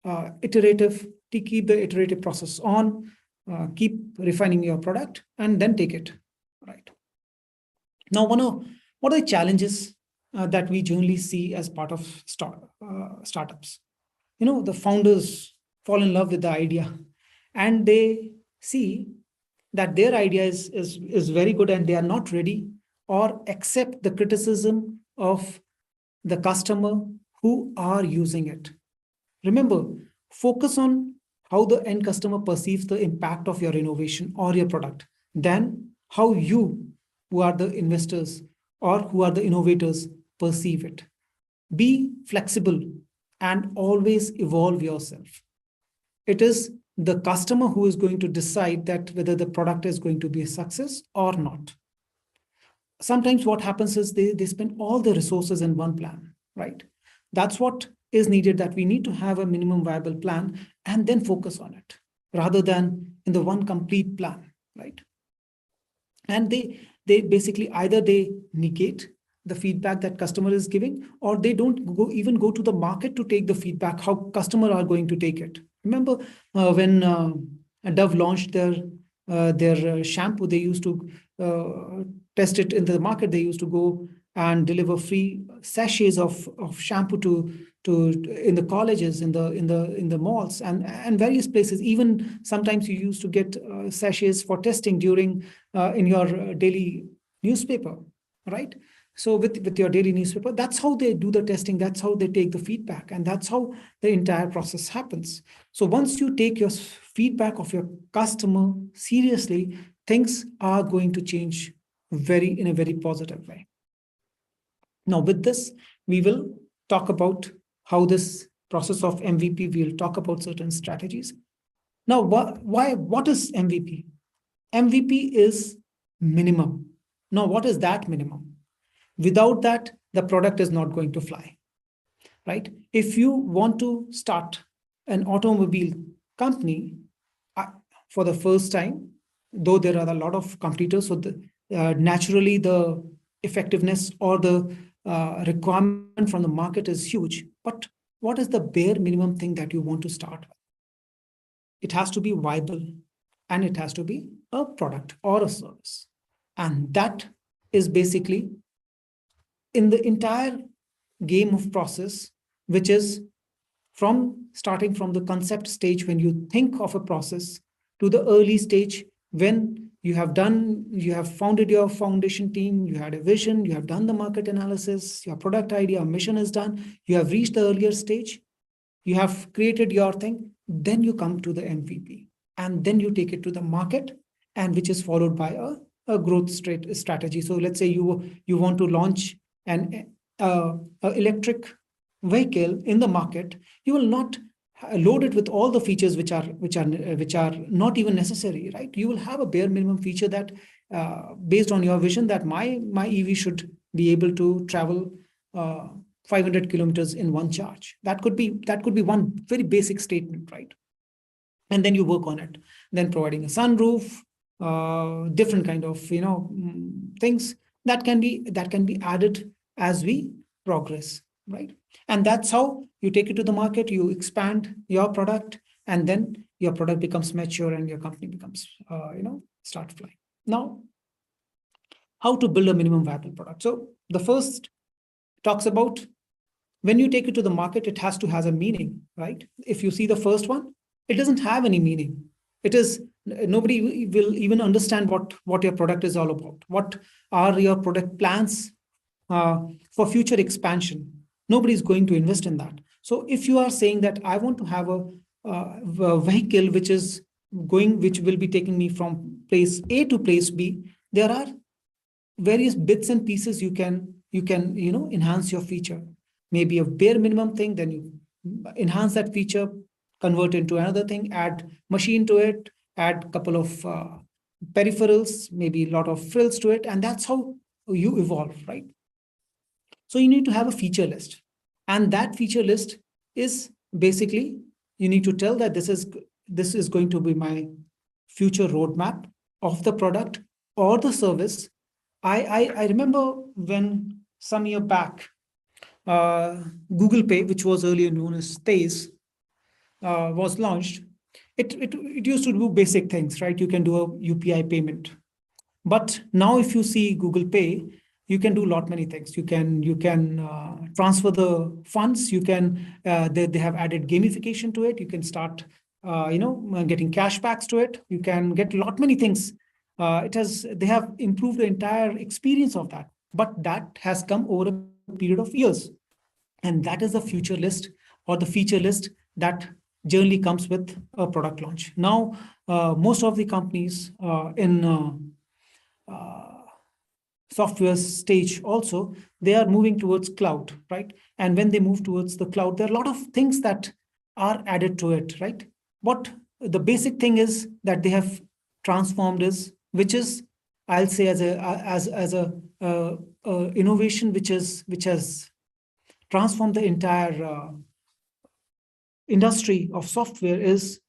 keep the iterative process on, keep refining your product, and then take it, right? Now, what are the challenges that we generally see as part of startups? The founders fall in love with the idea, and they see that their idea is very good, and they are not ready or accept the criticism of the customer who are using it. Remember, focus on how the end customer perceives the impact of your innovation or your product, than how you, who are the investors or who are the innovators, perceive it. Be flexible and always evolve yourself. It is the customer who is going to decide that whether the product is going to be a success or not. Sometimes what happens is they spend all the resources in one plan, right? That's what is needed, that we need to have a minimum viable plan and then focus on it rather than in the one complete plan, right? And they basically either they negate the feedback that customer is giving, or they don't even go to the market to take the feedback, how customer are going to take it. Remember when Dove launched their shampoo, they used to test it in the market. They used to go and deliver free sachets of shampoo to in the colleges, in the malls and various places. Even sometimes you used to get sachets for testing during in your daily newspaper, right? So with your daily newspaper, that's how they do the testing. That's how they take the feedback, and that's how the entire process happens. So once you take your feedback of your customer seriously, things are going to change in a very positive way. Now, with this, we will talk about how this process of MVP, we'll talk about certain strategies. Now, what is MVP? MVP is minimum. Now, what is that minimum? Without that, the product is not going to fly, right? If you want to start an automobile company for the first time, though there are a lot of competitors, so naturally the effectiveness or the requirement from the market is huge. But what is the bare minimum thing that you want to start with? It has to be viable, and it has to be a product or a service. And that is basically in the entire game of process, which is starting from the concept stage when you think of a process, to the early stage when you have founded your foundation team, you had a vision, you have done the market analysis, your product idea, mission is done, you have reached the earlier stage, you have created your thing, then you come to the MVP, and then you take it to the market, and which is followed by a growth strategy. So let's say you want to launch an electric vehicle in the market, you will not load it with all the features which are not even necessary, right? You will have a bare minimum feature that based on your vision that my EV should be able to travel 500 kilometers in one charge. That could be one very basic statement, right? And then you work on it. Then providing a sunroof, different kind of things that can be added as we progress, right? And that's how you take it to the market. You expand your product, and then your product becomes mature, and your company becomes start flying. Now, how to build a minimum viable product? So the first talks about when you take it to the market, it has to have a meaning, right? If you see the first one, it doesn't have any meaning. It is nobody will even understand what your product is all about. What are your product plans for future expansion? Nobody is going to invest in that. So if you are saying that I want to have a vehicle which will be taking me from place A to place B, there are various bits and pieces you can enhance your feature. Maybe a bare minimum thing, then you enhance that feature, convert into another thing, add machine to it, add a couple of peripherals, maybe a lot of frills to it, and that's how you evolve, right? So you need to have a feature list, and that feature list is basically you need to tell that this is going to be my future roadmap of the product or the service. I remember when some year back, Google Pay, which was earlier known as Stays, was launched. It used to do basic things, right? You can do a UPI payment, but now if you see Google Pay, you can do a lot many things. You can transfer the funds. You can they have added gamification to it. You can start getting cashbacks to it. You can get a lot many things. They have improved the entire experience of that, but that has come over a period of years, and that is the future list or the feature list that generally comes with a product launch. Now, most of the companies in software stage also, they are moving towards cloud, right? And when they move towards the cloud, there are a lot of things that are added to it, right? What the basic thing is that they have transformed is, which is, I'll say as a innovation which has transformed the entire industry of software, is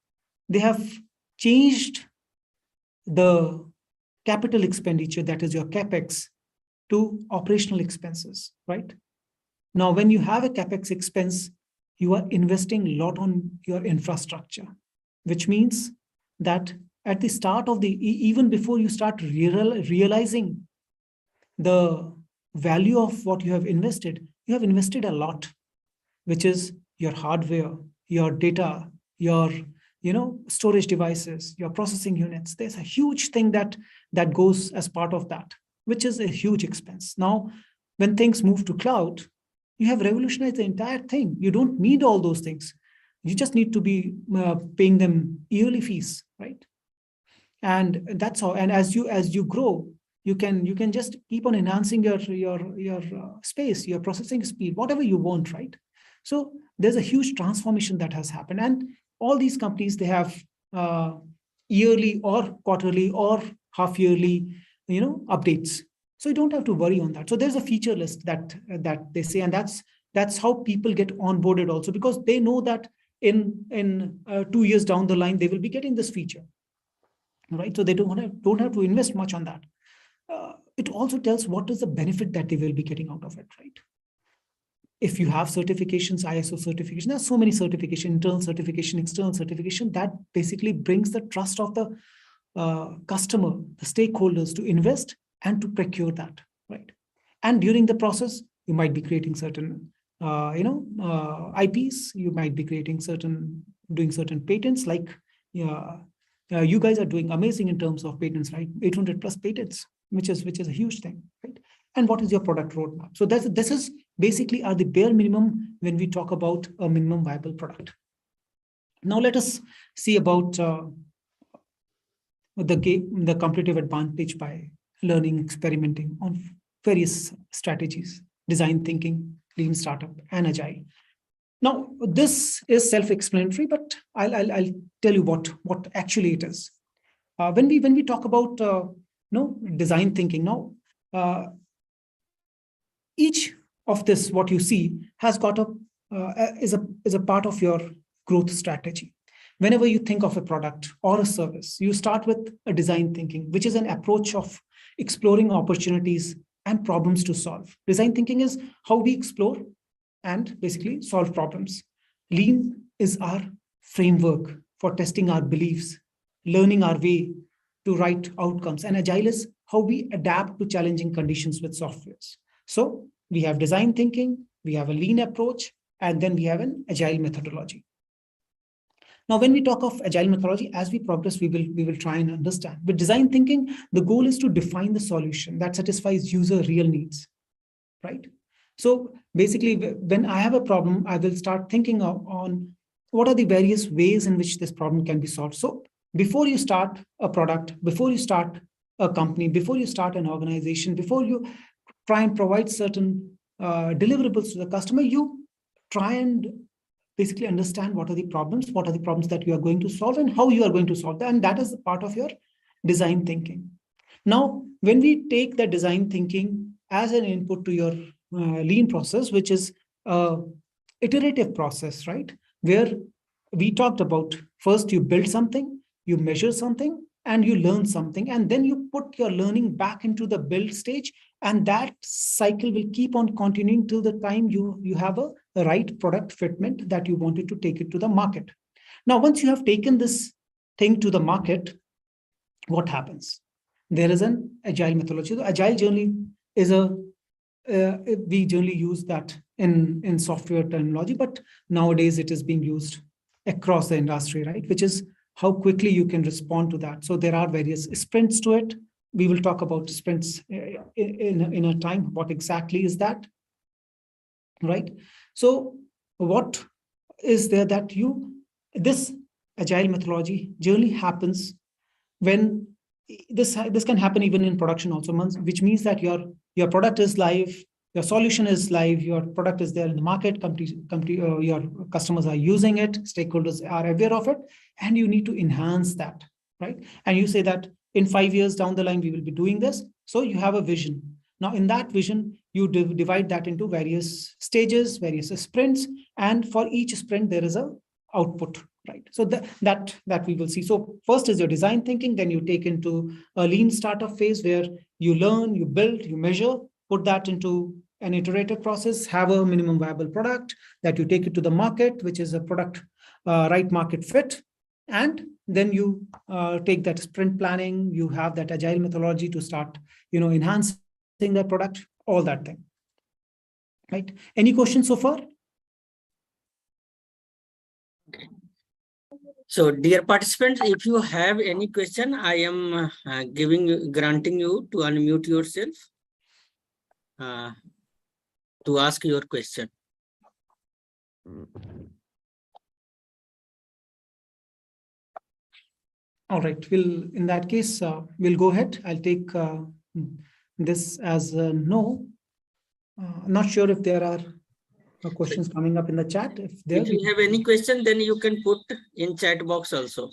they have changed the capital expenditure, that is your capex, to operational expenses, right? Now, when you have a capex expense, you are investing a lot on your infrastructure, which means that at the start of even before you start realizing the value of what you have invested a lot, which is your hardware, your data, your storage devices, your processing units. There's a huge thing that goes as part of that, which is a huge expense. Now, when things move to cloud, you have revolutionized the entire thing. You don't need all those things. You just need to be paying them yearly fees, right? And that's how. And as you grow, you can just keep on enhancing your space, your processing speed, whatever you want, right? So there's a huge transformation that has happened, and all these companies, they have yearly or quarterly or half yearly updates, so you don't have to worry on that. So there's a feature list that they say, and that's how people get onboarded also, because they know that in 2 years down the line they will be getting this feature, right? So they don't have to invest much on that. It also tells what is the benefit that they will be getting out of it, right? If you have certifications, ISO certification, there's so many certification, internal certification, external certification, that basically brings the trust of the customer, the stakeholders, to invest and to procure that, right? And during the process, you might be creating certain, IPs, you might be doing certain patents, like you guys are doing amazing in terms of patents, right? 800 plus patents, which is a huge thing, right? And what is your product roadmap? So this is basically are the bare minimum when we talk about a minimum viable product. Now let us see about the competitive advantage by learning, experimenting on various strategies: design thinking, lean startup, and agile. Now, this is self-explanatory, but I'll tell you what actually it is. When we talk about design thinking, now each of this, what you see, has got is a part of your growth strategy. Whenever you think of a product or a service, you start with a design thinking, which is an approach of exploring opportunities and problems to solve. Design thinking is how we explore and basically solve problems. Lean is our framework for testing our beliefs, learning our way to right outcomes. And Agile is how we adapt to challenging conditions with softwares. So we have design thinking, we have a lean approach, and then we have an Agile methodology. Now, when we talk of Agile methodology, as we progress, we will try and understand. With design thinking, the goal is to define the solution that satisfies user real needs, right? So basically, when I have a problem, I will start thinking on what are the various ways in which this problem can be solved. So before you start a product, before you start a company, before you start an organization, before you try and provide certain deliverables to the customer, you try and basically understand what are the problems that you are going to solve and how you are going to solve them. And that is the part of your design thinking. Now, when we take the design thinking as an input to your lean process, which is iterative process, right? Where we talked about first you build something, you measure something, and you learn something, and then you put your learning back into the build stage, and that cycle will keep on continuing till the time you have a right product fitment that you wanted to take it to the market. Now, once you have taken this thing to the market, what happens? There is an Agile methodology. The Agile generally is we generally use that in software terminology, but nowadays it is being used across the industry, right? Which is how quickly you can respond to that. So there are various sprints to it. We will talk about sprints in a time. What exactly is that, right? So what is there that this Agile methodology generally happens when this can happen even in production also, which means that your product is live, your solution is live, your product is there in the market, your customers are using it, stakeholders are aware of it, and you need to enhance that, right? And you say that in 5 years down the line, we will be doing this. So you have a vision. Now, in that vision, you divide that into various stages, various sprints, and for each sprint, there is a output, right? So that we will see. So first is your design thinking, then you take into a lean startup phase where you learn, you build, you measure, put that into an iterative process, have a minimum viable product that you take it to the market, which is a product right market fit. And then you take that sprint planning, you have that Agile methodology to start, enhancing that product, all that thing, right? Any questions so far? Okay. So, dear participants, if you have any question, I am granting you to unmute yourself to ask your question. All right. In that case, we'll go ahead. I'll take this as a no. Not sure if there are questions coming up in the chat. If you have any question, then you can put in chat box also.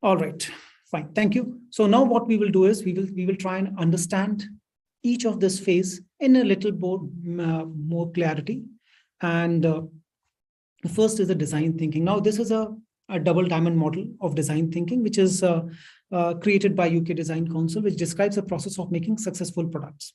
All right, fine. Thank you. So now what we will do is we will try and understand each of this phase in a little more clarity. And first is the design thinking. Now, this is a double diamond model of design thinking, which is created by UK Design Council, which describes the process of making successful products.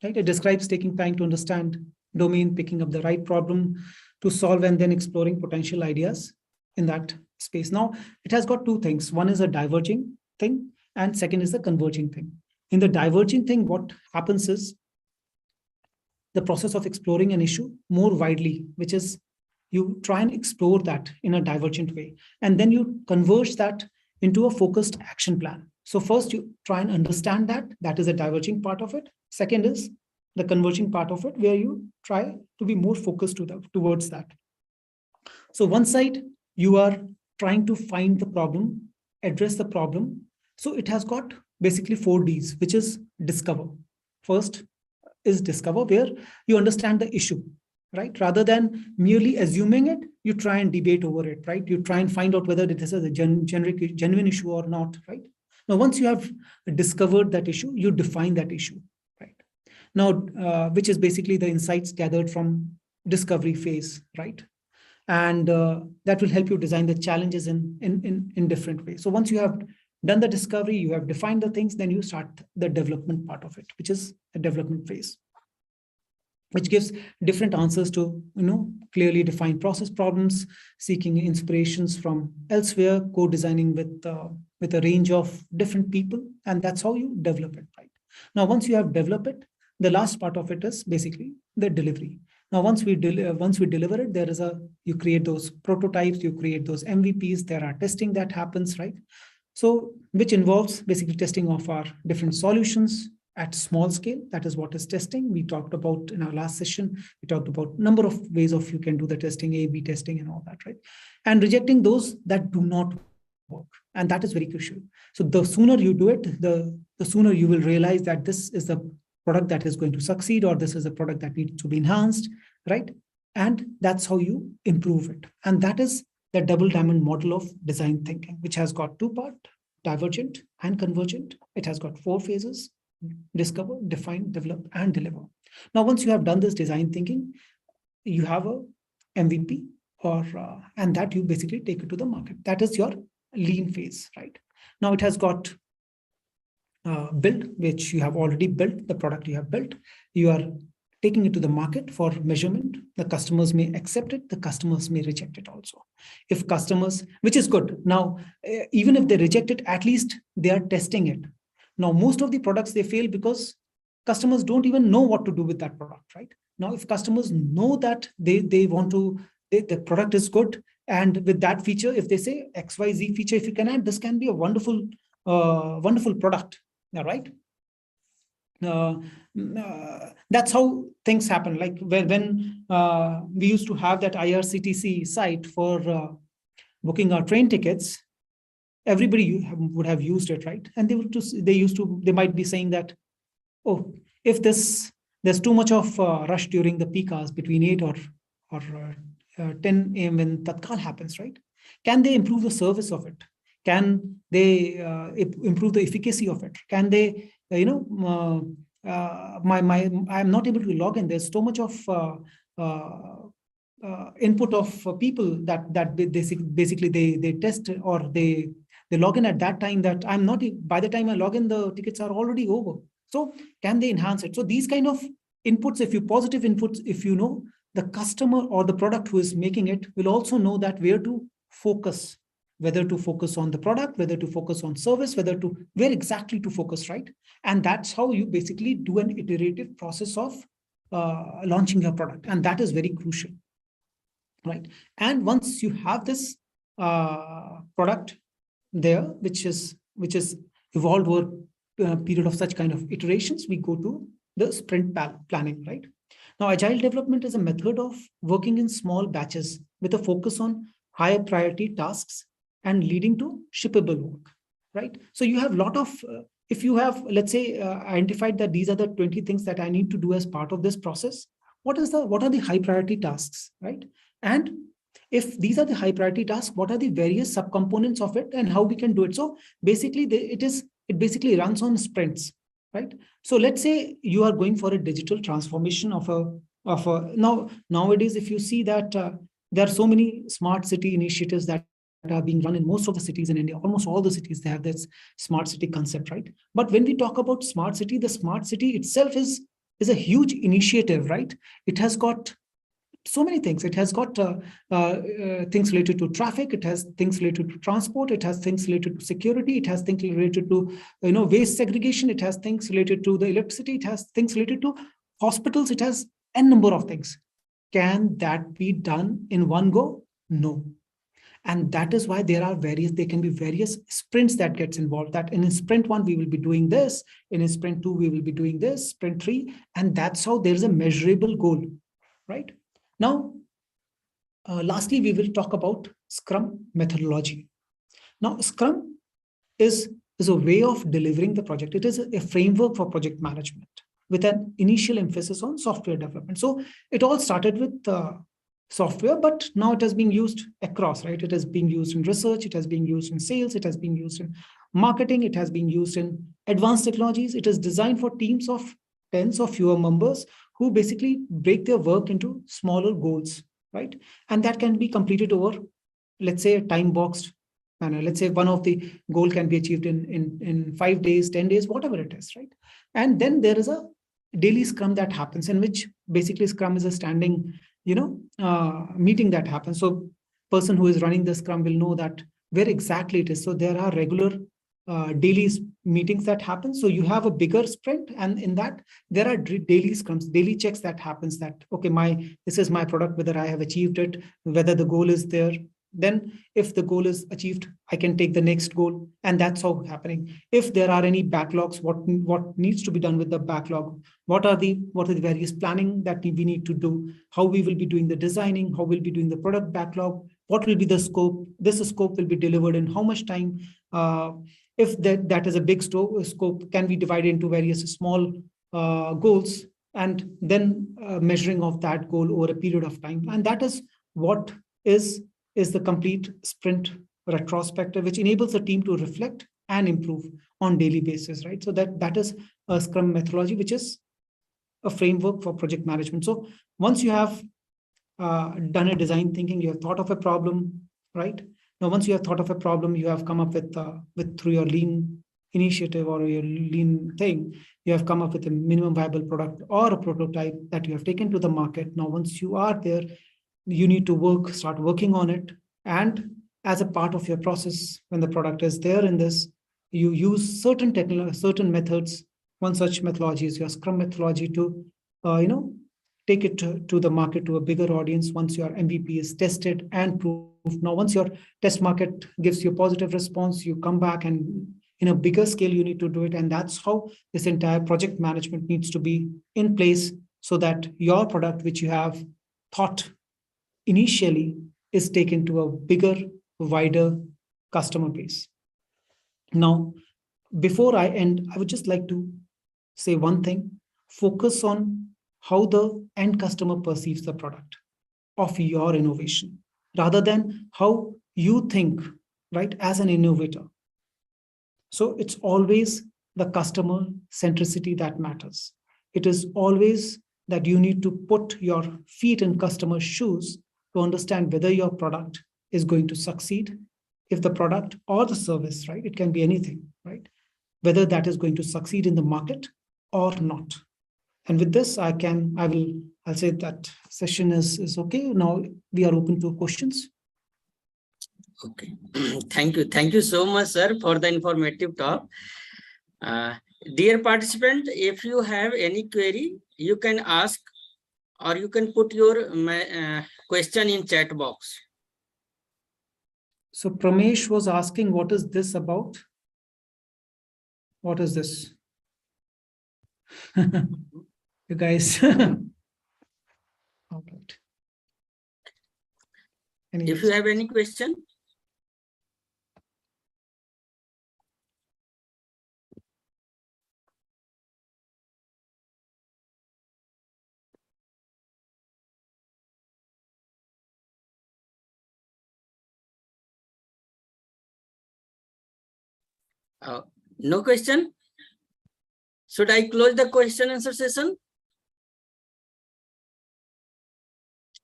Right? It describes taking time to understand domain, picking up the right problem to solve, and then exploring potential ideas in that space. Now, it has got two things. One is a diverging thing, and second is the converging thing. In the diverging thing, what happens is the process of exploring an issue more widely, which is you try and explore that in a divergent way, and then you converge that into a focused action plan. So first you try and understand that is a diverging part of it. Second is the converging part of it, where you try to be more focused towards that. So one side, you are trying to find the problem, address the problem. So it has got basically 4 Ds, which is discover. First, is discover, where you understand the issue, right? Rather than merely assuming it, you try and debate over it, right? You try and find out whether this is a genuine issue or not, right? Now, once you have discovered that issue, you define that issue, right? Now, which is basically the insights gathered from discovery phase, right? And that will help you design the challenges in different ways. So once you have done the discovery, you have defined the things, then you start the development part of it, which is a development phase, which gives different answers to, clearly defined process problems, seeking inspirations from elsewhere, co-designing with a range of different people, and that's how you develop it, right? Now, once you have developed it, the last part of it is basically the delivery. Now, once we deliver it, you create those prototypes, you create those MVPs, there are testing that happens, right? So, which involves basically testing of our different solutions at small scale. That is what is testing. We talked about in our last session, we talked about number of ways of you can do the testing, A/B testing and all that, right? And rejecting those that do not work. And that is very crucial. So the sooner you do it, the sooner you will realize that this is the product that is going to succeed, or this is a product that needs to be enhanced, right? And that's how you improve it. And that is the double diamond model of design thinking, which has got two parts, divergent and convergent. It has got 4 phases: discover, define, develop, and deliver. Now, once you have done this design thinking, you have a MVP, and that you basically take it to the market. That is your lean phase, right? Now, it has got build, which you have already built, the product you have built. You are taking it to the market for measurement. The customers may accept it, the customers may reject it also. If customers, which is good. Now, even if they reject it, at least they are testing it. Now, most of the products, they fail because customers don't even know what to do with that product, right? Now, if customers know that they want to, the product is good, and with that feature, if they say XYZ feature, if you can add, this can be a wonderful, wonderful product, right? That's how things happen. Like when we used to have that IRCTC site for booking our train tickets, everybody would have used it, right? And they might be saying that, oh, if there's too much of rush during the peak hours between 8 or 10 a.m. when Tatkal happens, right? Can they improve the service of it? Can they improve the efficacy of it? Can they, I'm not able to log in. There's so much of input of people that basically they test, or they log in at that time that I'm not, by the time I log in, the tickets are already over. So can they enhance it? So these kind of inputs, if you positive inputs, if you know, the customer or the product who is making it will also know that where to focus, whether to focus on the product, whether to focus on service, where exactly to focus, right? And that's how you basically do an iterative process of launching your product. And that is very crucial, right? And once you have this product there, which is evolved over a period of such kind of iterations, we go to the sprint planning, right? Now, agile development is a method of working in small batches with a focus on higher priority tasks and leading to shippable work, right? So you have a lot of, if you have, let's say, identified that these are the 20 things that I need to do as part of this process, what are the high priority tasks, right? And if these are the high priority tasks, what are the various subcomponents of it and how we can do it? So basically, it basically runs on sprints, right? So let's say you are going for a digital transformation nowadays, if you see that there are so many smart city initiatives that are being run in most of the cities in India. Almost all the cities, they have this smart city concept, right? But when we talk about smart city, the smart city itself is a huge initiative, right? It has got so many things. It has got things related to traffic. It has things related to transport. It has things related to security. It has things related to waste segregation. It has things related to the electricity. It has things related to hospitals. It has n number of things. Can that be done in one go? No. And that is why there can be various sprints that gets involved. That in sprint 1, we will be doing this. In sprint 2, we will be doing this. Sprint 3, and that's how there is a measurable goal, right? Now, lastly, we will talk about Scrum methodology. Now, Scrum is a way of delivering the project. It is a framework for project management, with an initial emphasis on software development. So it all started with software, but now it is being used across, right? It is being used in research, it has been used in sales, it has been used in marketing, it has been used in advanced technologies. It is designed for teams of tens or fewer members who basically break their work into smaller goals, right? And that can be completed over, let's say, a time boxed manner. Let's say one of the goal can be achieved in 5 days, 10 days, whatever it is, right? And then there is a daily scrum that happens, in which basically scrum is a standing, meeting that happens. So person who is running the scrum will know that where exactly it is. So there are regular daily meetings that happen. So you have a bigger sprint, and in that there are daily scrums, daily checks that happens, that okay, this is my product, whether I have achieved it, whether the goal is there. Then if the goal is achieved, I can take the next goal, and that's how happening. If there are any backlogs, what needs to be done with the backlog, what are the various planning that we need to do, how we will be doing the designing, how we'll be doing the product backlog, what will be the scope, this scope will be delivered in how much time. If that is a big scope, can be divided into various small goals, and then measuring of that goal over a period of time. And that is what is the complete sprint retrospective, which enables the team to reflect and improve on daily basis, right? So that is a Scrum methodology, which is a framework for project management. So once you have done a design thinking, you have thought of a problem, right? Now, once you have thought of a problem, you have come up with through your lean initiative or your lean thing, you have come up with a minimum viable product or a prototype that you have taken to the market. Now, once you are there, you need to start working on it. And as a part of your process, when the product is there in this, you use certain methods. One such methodology is your Scrum methodology to, take it to the market, to a bigger audience once your MVP is tested and proved. Now, once your test market gives you a positive response, you come back, and in a bigger scale, you need to do it. And that's how this entire project management needs to be in place, so that your product, which you have thought initially, is taken to a bigger, wider customer base. Now, before I end, I would just like to say one thing: focus on how the end customer perceives the product of your innovation, rather than how you think, right, as an innovator. So it's always the customer centricity that matters. It is always that you need to put your feet in customer's shoes to understand whether your product is going to succeed. If the product or the service, right, it can be anything, right, whether that is going to succeed in the market or not. And with this, I'll say that session is okay. Now we are open to questions. Okay. Thank you. Thank you so much, sir, for the informative talk. Dear participant, if you have any query, you can ask, or you can put your question in chat box. So Pramesh was asking, what is this about? What is this? You guys. All right. If you have any question. No question? Should I close the question answer session?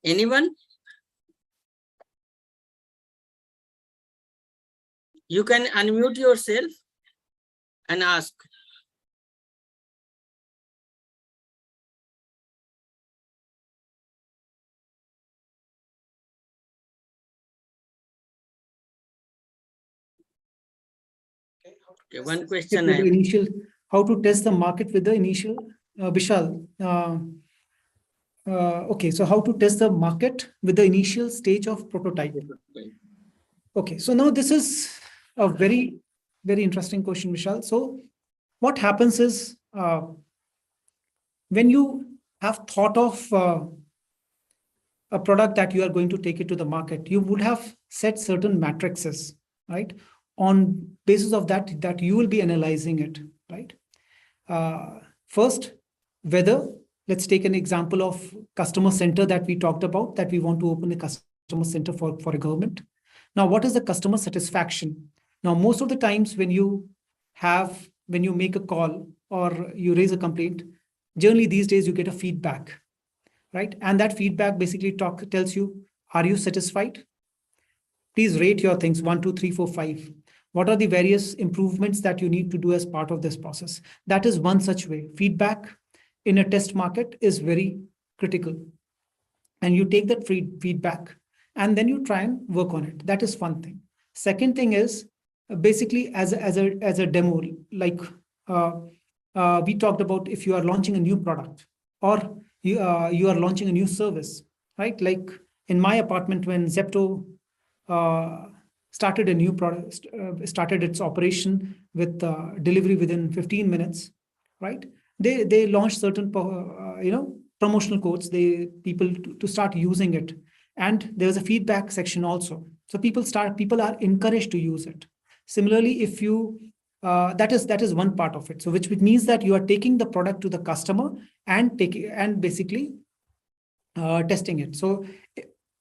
Anyone? You can unmute yourself and ask. Okay, one question. How to test the market with the initial, Vishal. Okay, so how to test the market with the initial stage of prototype. Okay, so now this is a very, very interesting question, Vishal. So what happens is, when you have thought of a product that you are going to take it to the market, you would have set certain matrices, right? On basis of that you will be analyzing it, right? First, whether, let's take an example of customer center that we talked about, that we want to open a customer center for a government. Now, what is the customer satisfaction? Now, most of the times when you make a call or you raise a complaint, generally these days you get a feedback, right? And that feedback basically tells you, are you satisfied? Please rate your things 1, 2, 3, 4, 5. What are the various improvements that you need to do as part of this process? That is one such way. Feedback in a test market is very critical. And you take that feedback and then you try and work on it. That is one thing. Second thing is basically as a demo, like we talked about, if you are launching a new product or you are launching a new service, right? Like in my apartment, when Zepto started a new product, started its operation with delivery within 15 minutes, right? They launched certain promotional codes, people to start using it, and there was a feedback section also. So people are encouraged to use it. Similarly, if you that is one part of it. So which means that you are taking the product to the customer and basically testing it. So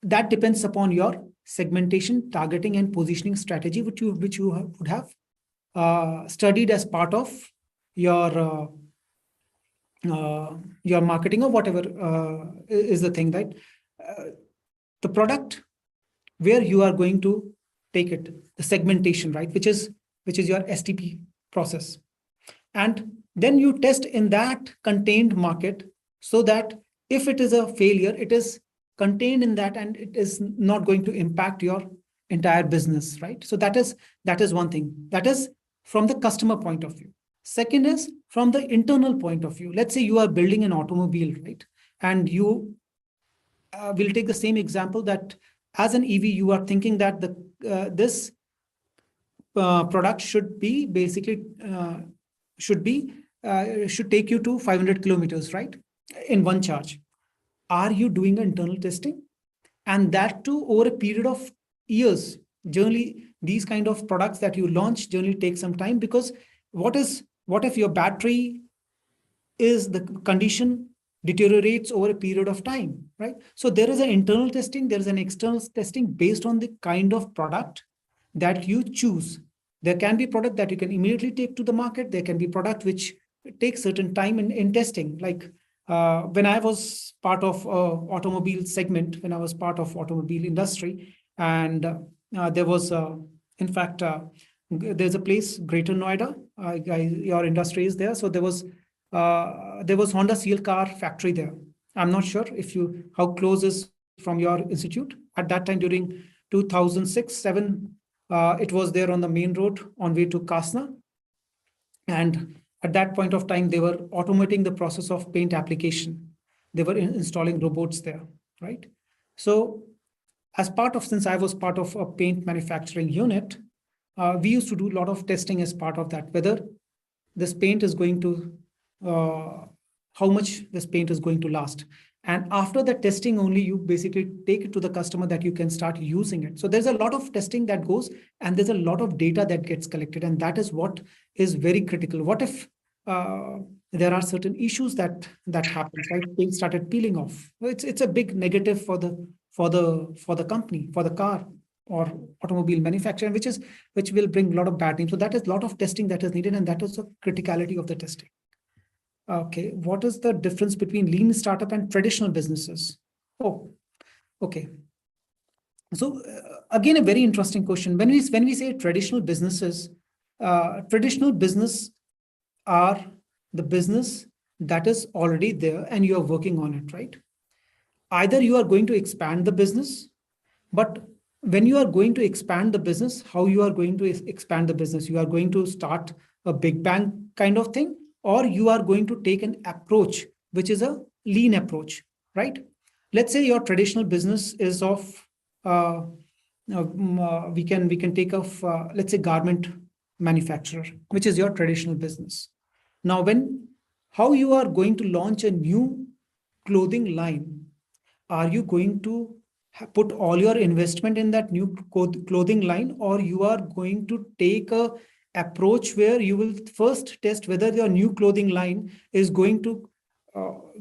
that depends upon your segmentation, targeting, and positioning strategy, which you would have studied as part of your marketing or whatever is the thing, right? The product where you are going to take it, the segmentation, right, which is your STP process, and then you test in that contained market, so that if it is a failure, it is contained in that and it is not going to impact your entire business, right? So that is one thing. That is from the customer point of view. Second is from the internal point of view. Let's say you are building an automobile, right? And you will take the same example that as an EV, you are thinking that this product should be basically should take you to 500 kilometers, right? In one charge. Are you doing internal testing? And that too over a period of years. Generally, these kind of products that you launch generally take some time, because what if your battery is the condition deteriorates over a period of time, right? So there is an internal testing, there is an external testing based on the kind of product that you choose. There can be product that you can immediately take to the market. There can be product which takes certain time in testing. Like when I was part of automobile segment, when I was part of automobile industry, and there was, in fact, there's a place, Greater Noida, your industry is there. So there was Honda CL car factory there. I'm not sure how close is from your institute. At that time, during 2006-7, it was there on the main road on way to Kasna. And at that point of time, they were automating the process of paint application. They were installing robots there, right? So since I was part of a paint manufacturing unit, we used to do a lot of testing as part of that, whether this paint is going to, how much this paint is going to last. And after the testing only, you basically take it to the customer that you can start using it. So there's a lot of testing that goes, and there's a lot of data that gets collected. And that is what is very critical. What if there are certain issues that happen, right? Paint started peeling off. It's a big negative for the company, for the car or automobile manufacturer, which will bring a lot of bad names. So that is a lot of testing that is needed, and that is the criticality of the testing. Okay, what is the difference between lean startup and traditional businesses? Oh, okay. So again, a very interesting question. When we say traditional businesses, traditional business are the business that is already there and you are working on it, right? Either you are going to expand the business, but when you are going to expand the business, how you are going to expand the business? You are going to start a big bang kind of thing, or you are going to take an approach, which is a lean approach, right? Let's say your traditional business is of, we can take of, let's say garment manufacturer, which is your traditional business. Now, how you are going to launch a new clothing line? Are you going to put all your investment in that new clothing line, or you are going to take a approach where you will first test whether your new clothing line is going to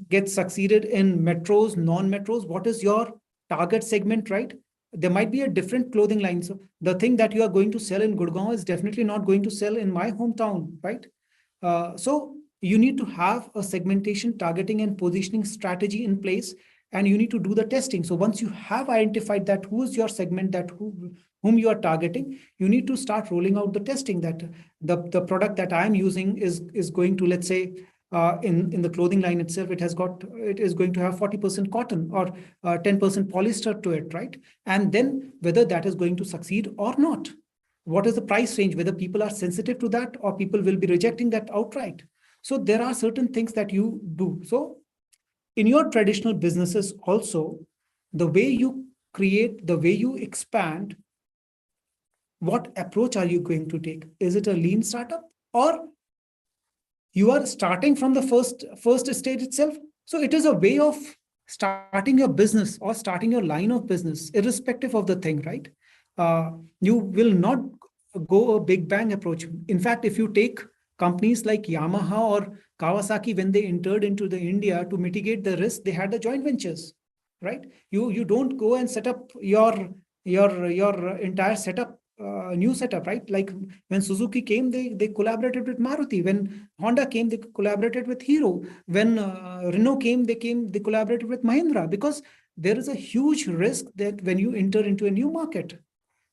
get succeeded in metros, non-metros? What is your target segment, right? There might be a different clothing line. So the thing that you are going to sell in Gurgaon is definitely not going to sell in my hometown, right? So you need to have a segmentation, targeting, and positioning strategy in place, and you need to do the testing. So once you have identified that who is your segment, that whom you are targeting, you need to start rolling out the testing that the product that I'm using is going to, let's say, in the clothing line itself, it is going to have 40% cotton or 10% polyester to it, right? And then whether that is going to succeed or not. What is the price range, whether people are sensitive to that or people will be rejecting that outright. So there are certain things that you do. So in your traditional businesses also, the way you create, the way you expand, what approach are you going to take? Is it a lean startup, or you are starting from the first stage itself? So it is a way of starting your business or starting your line of business, irrespective of the thing, right? You will not go a big bang approach. In fact, if you take companies like Yamaha or Kawasaki, when they entered into the India to mitigate the risk, they had the joint ventures, right? You don't go and set up your entire setup, new setup, right? Like when Suzuki came, they collaborated with Maruti. When Honda came, they collaborated with Hero. When Renault came, they collaborated with Mahindra, because there is a huge risk that when you enter into a new market,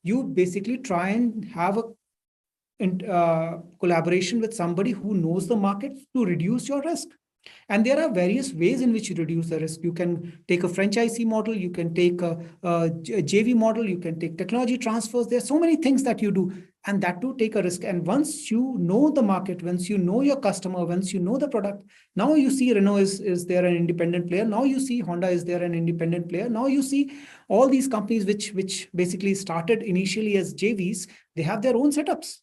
you basically try and have a collaboration with somebody who knows the market to reduce your risk. And there are various ways in which you reduce the risk. You can take a franchisee model, you can take a JV model, you can take technology transfers. There are so many things that you do, and that to take a risk. And once you know the market, once you know your customer, once you know the product, now you see Renault is there an independent player. Now you see Honda is there an independent player. Now you see all these companies which basically started initially as JVs, they have their own setups.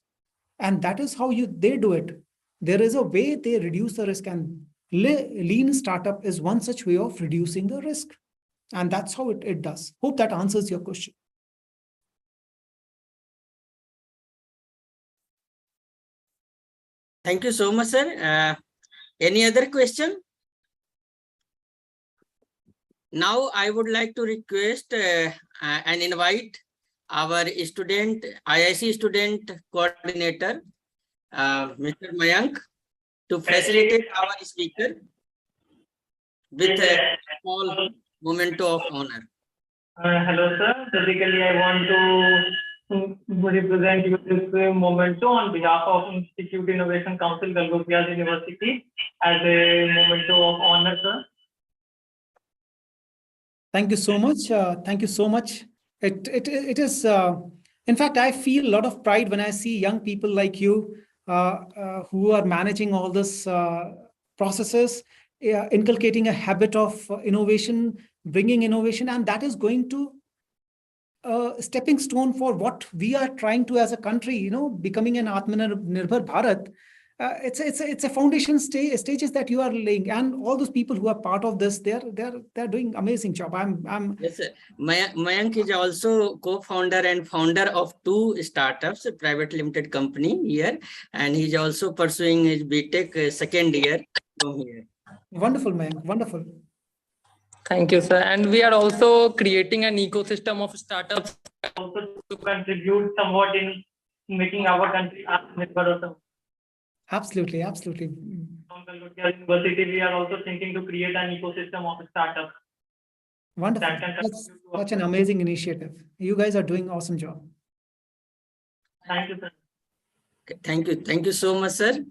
And that is how they do it. There is a way they reduce the risk, and lean startup is one such way of reducing the risk. And that's how it does. Hope that answers your question. Thank you so much, sir. Any other question? Now I would like to request and invite our student, IIC student coordinator, Mr. Mayank, to facilitate our speaker with a small memento of honor. Hello, sir. Basically, I want to represent you this memento on behalf of Institute Innovation Council, Galgotias University, as a memento of honor, sir. Thank you so much. Thank you so much. It is, in fact, I feel a lot of pride when I see young people like you who are managing all this processes, inculcating a habit of innovation, bringing innovation, and that is going to a stepping stone for what we are trying to as a country, becoming an Atmanirbhar Bharat. It's a foundation stages that you are laying, and all those people who are part of this, they're doing amazing job. Yes, sir. Mayank is also co-founder and founder of 2 startups, a private limited company here, and he's also pursuing his BTech second year from here. Wonderful, Mayank. Wonderful. Thank you, sir. And we are also creating an ecosystem of startups Also to contribute somewhat in making our country Atmanirbhar. Absolutely, absolutely. From Galgotias University, we are also thinking to create an ecosystem of startups. Wonderful. That's such an amazing initiative. You guys are doing awesome job. Thank you, sir. Thank you. Thank you so much, sir,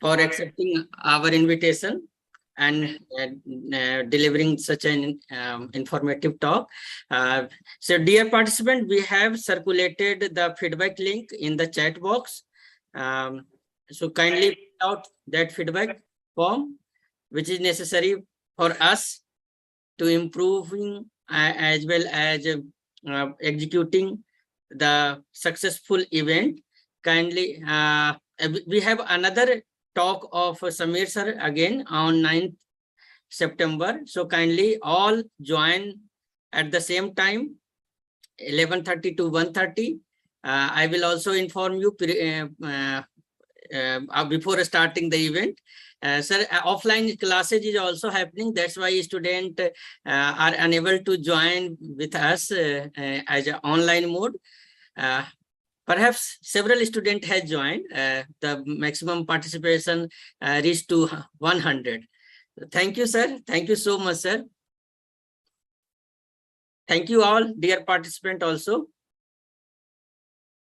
for accepting our invitation and delivering such an informative talk. So dear participant, we have circulated the feedback link in the chat box. So kindly fill out that feedback form, which is necessary for us to improving as well as executing the successful event. Kindly, we have another talk of Samir sir again on 9th September. So kindly all join at the same time, 11:30 to 1:30. I will also inform you before starting the event. Sir, offline classes is also happening. That's why students are unable to join with us as an online mode. Perhaps several students have joined. The maximum participation reached to 100. Thank you, sir. Thank you so much, sir. Thank you all, dear participant also.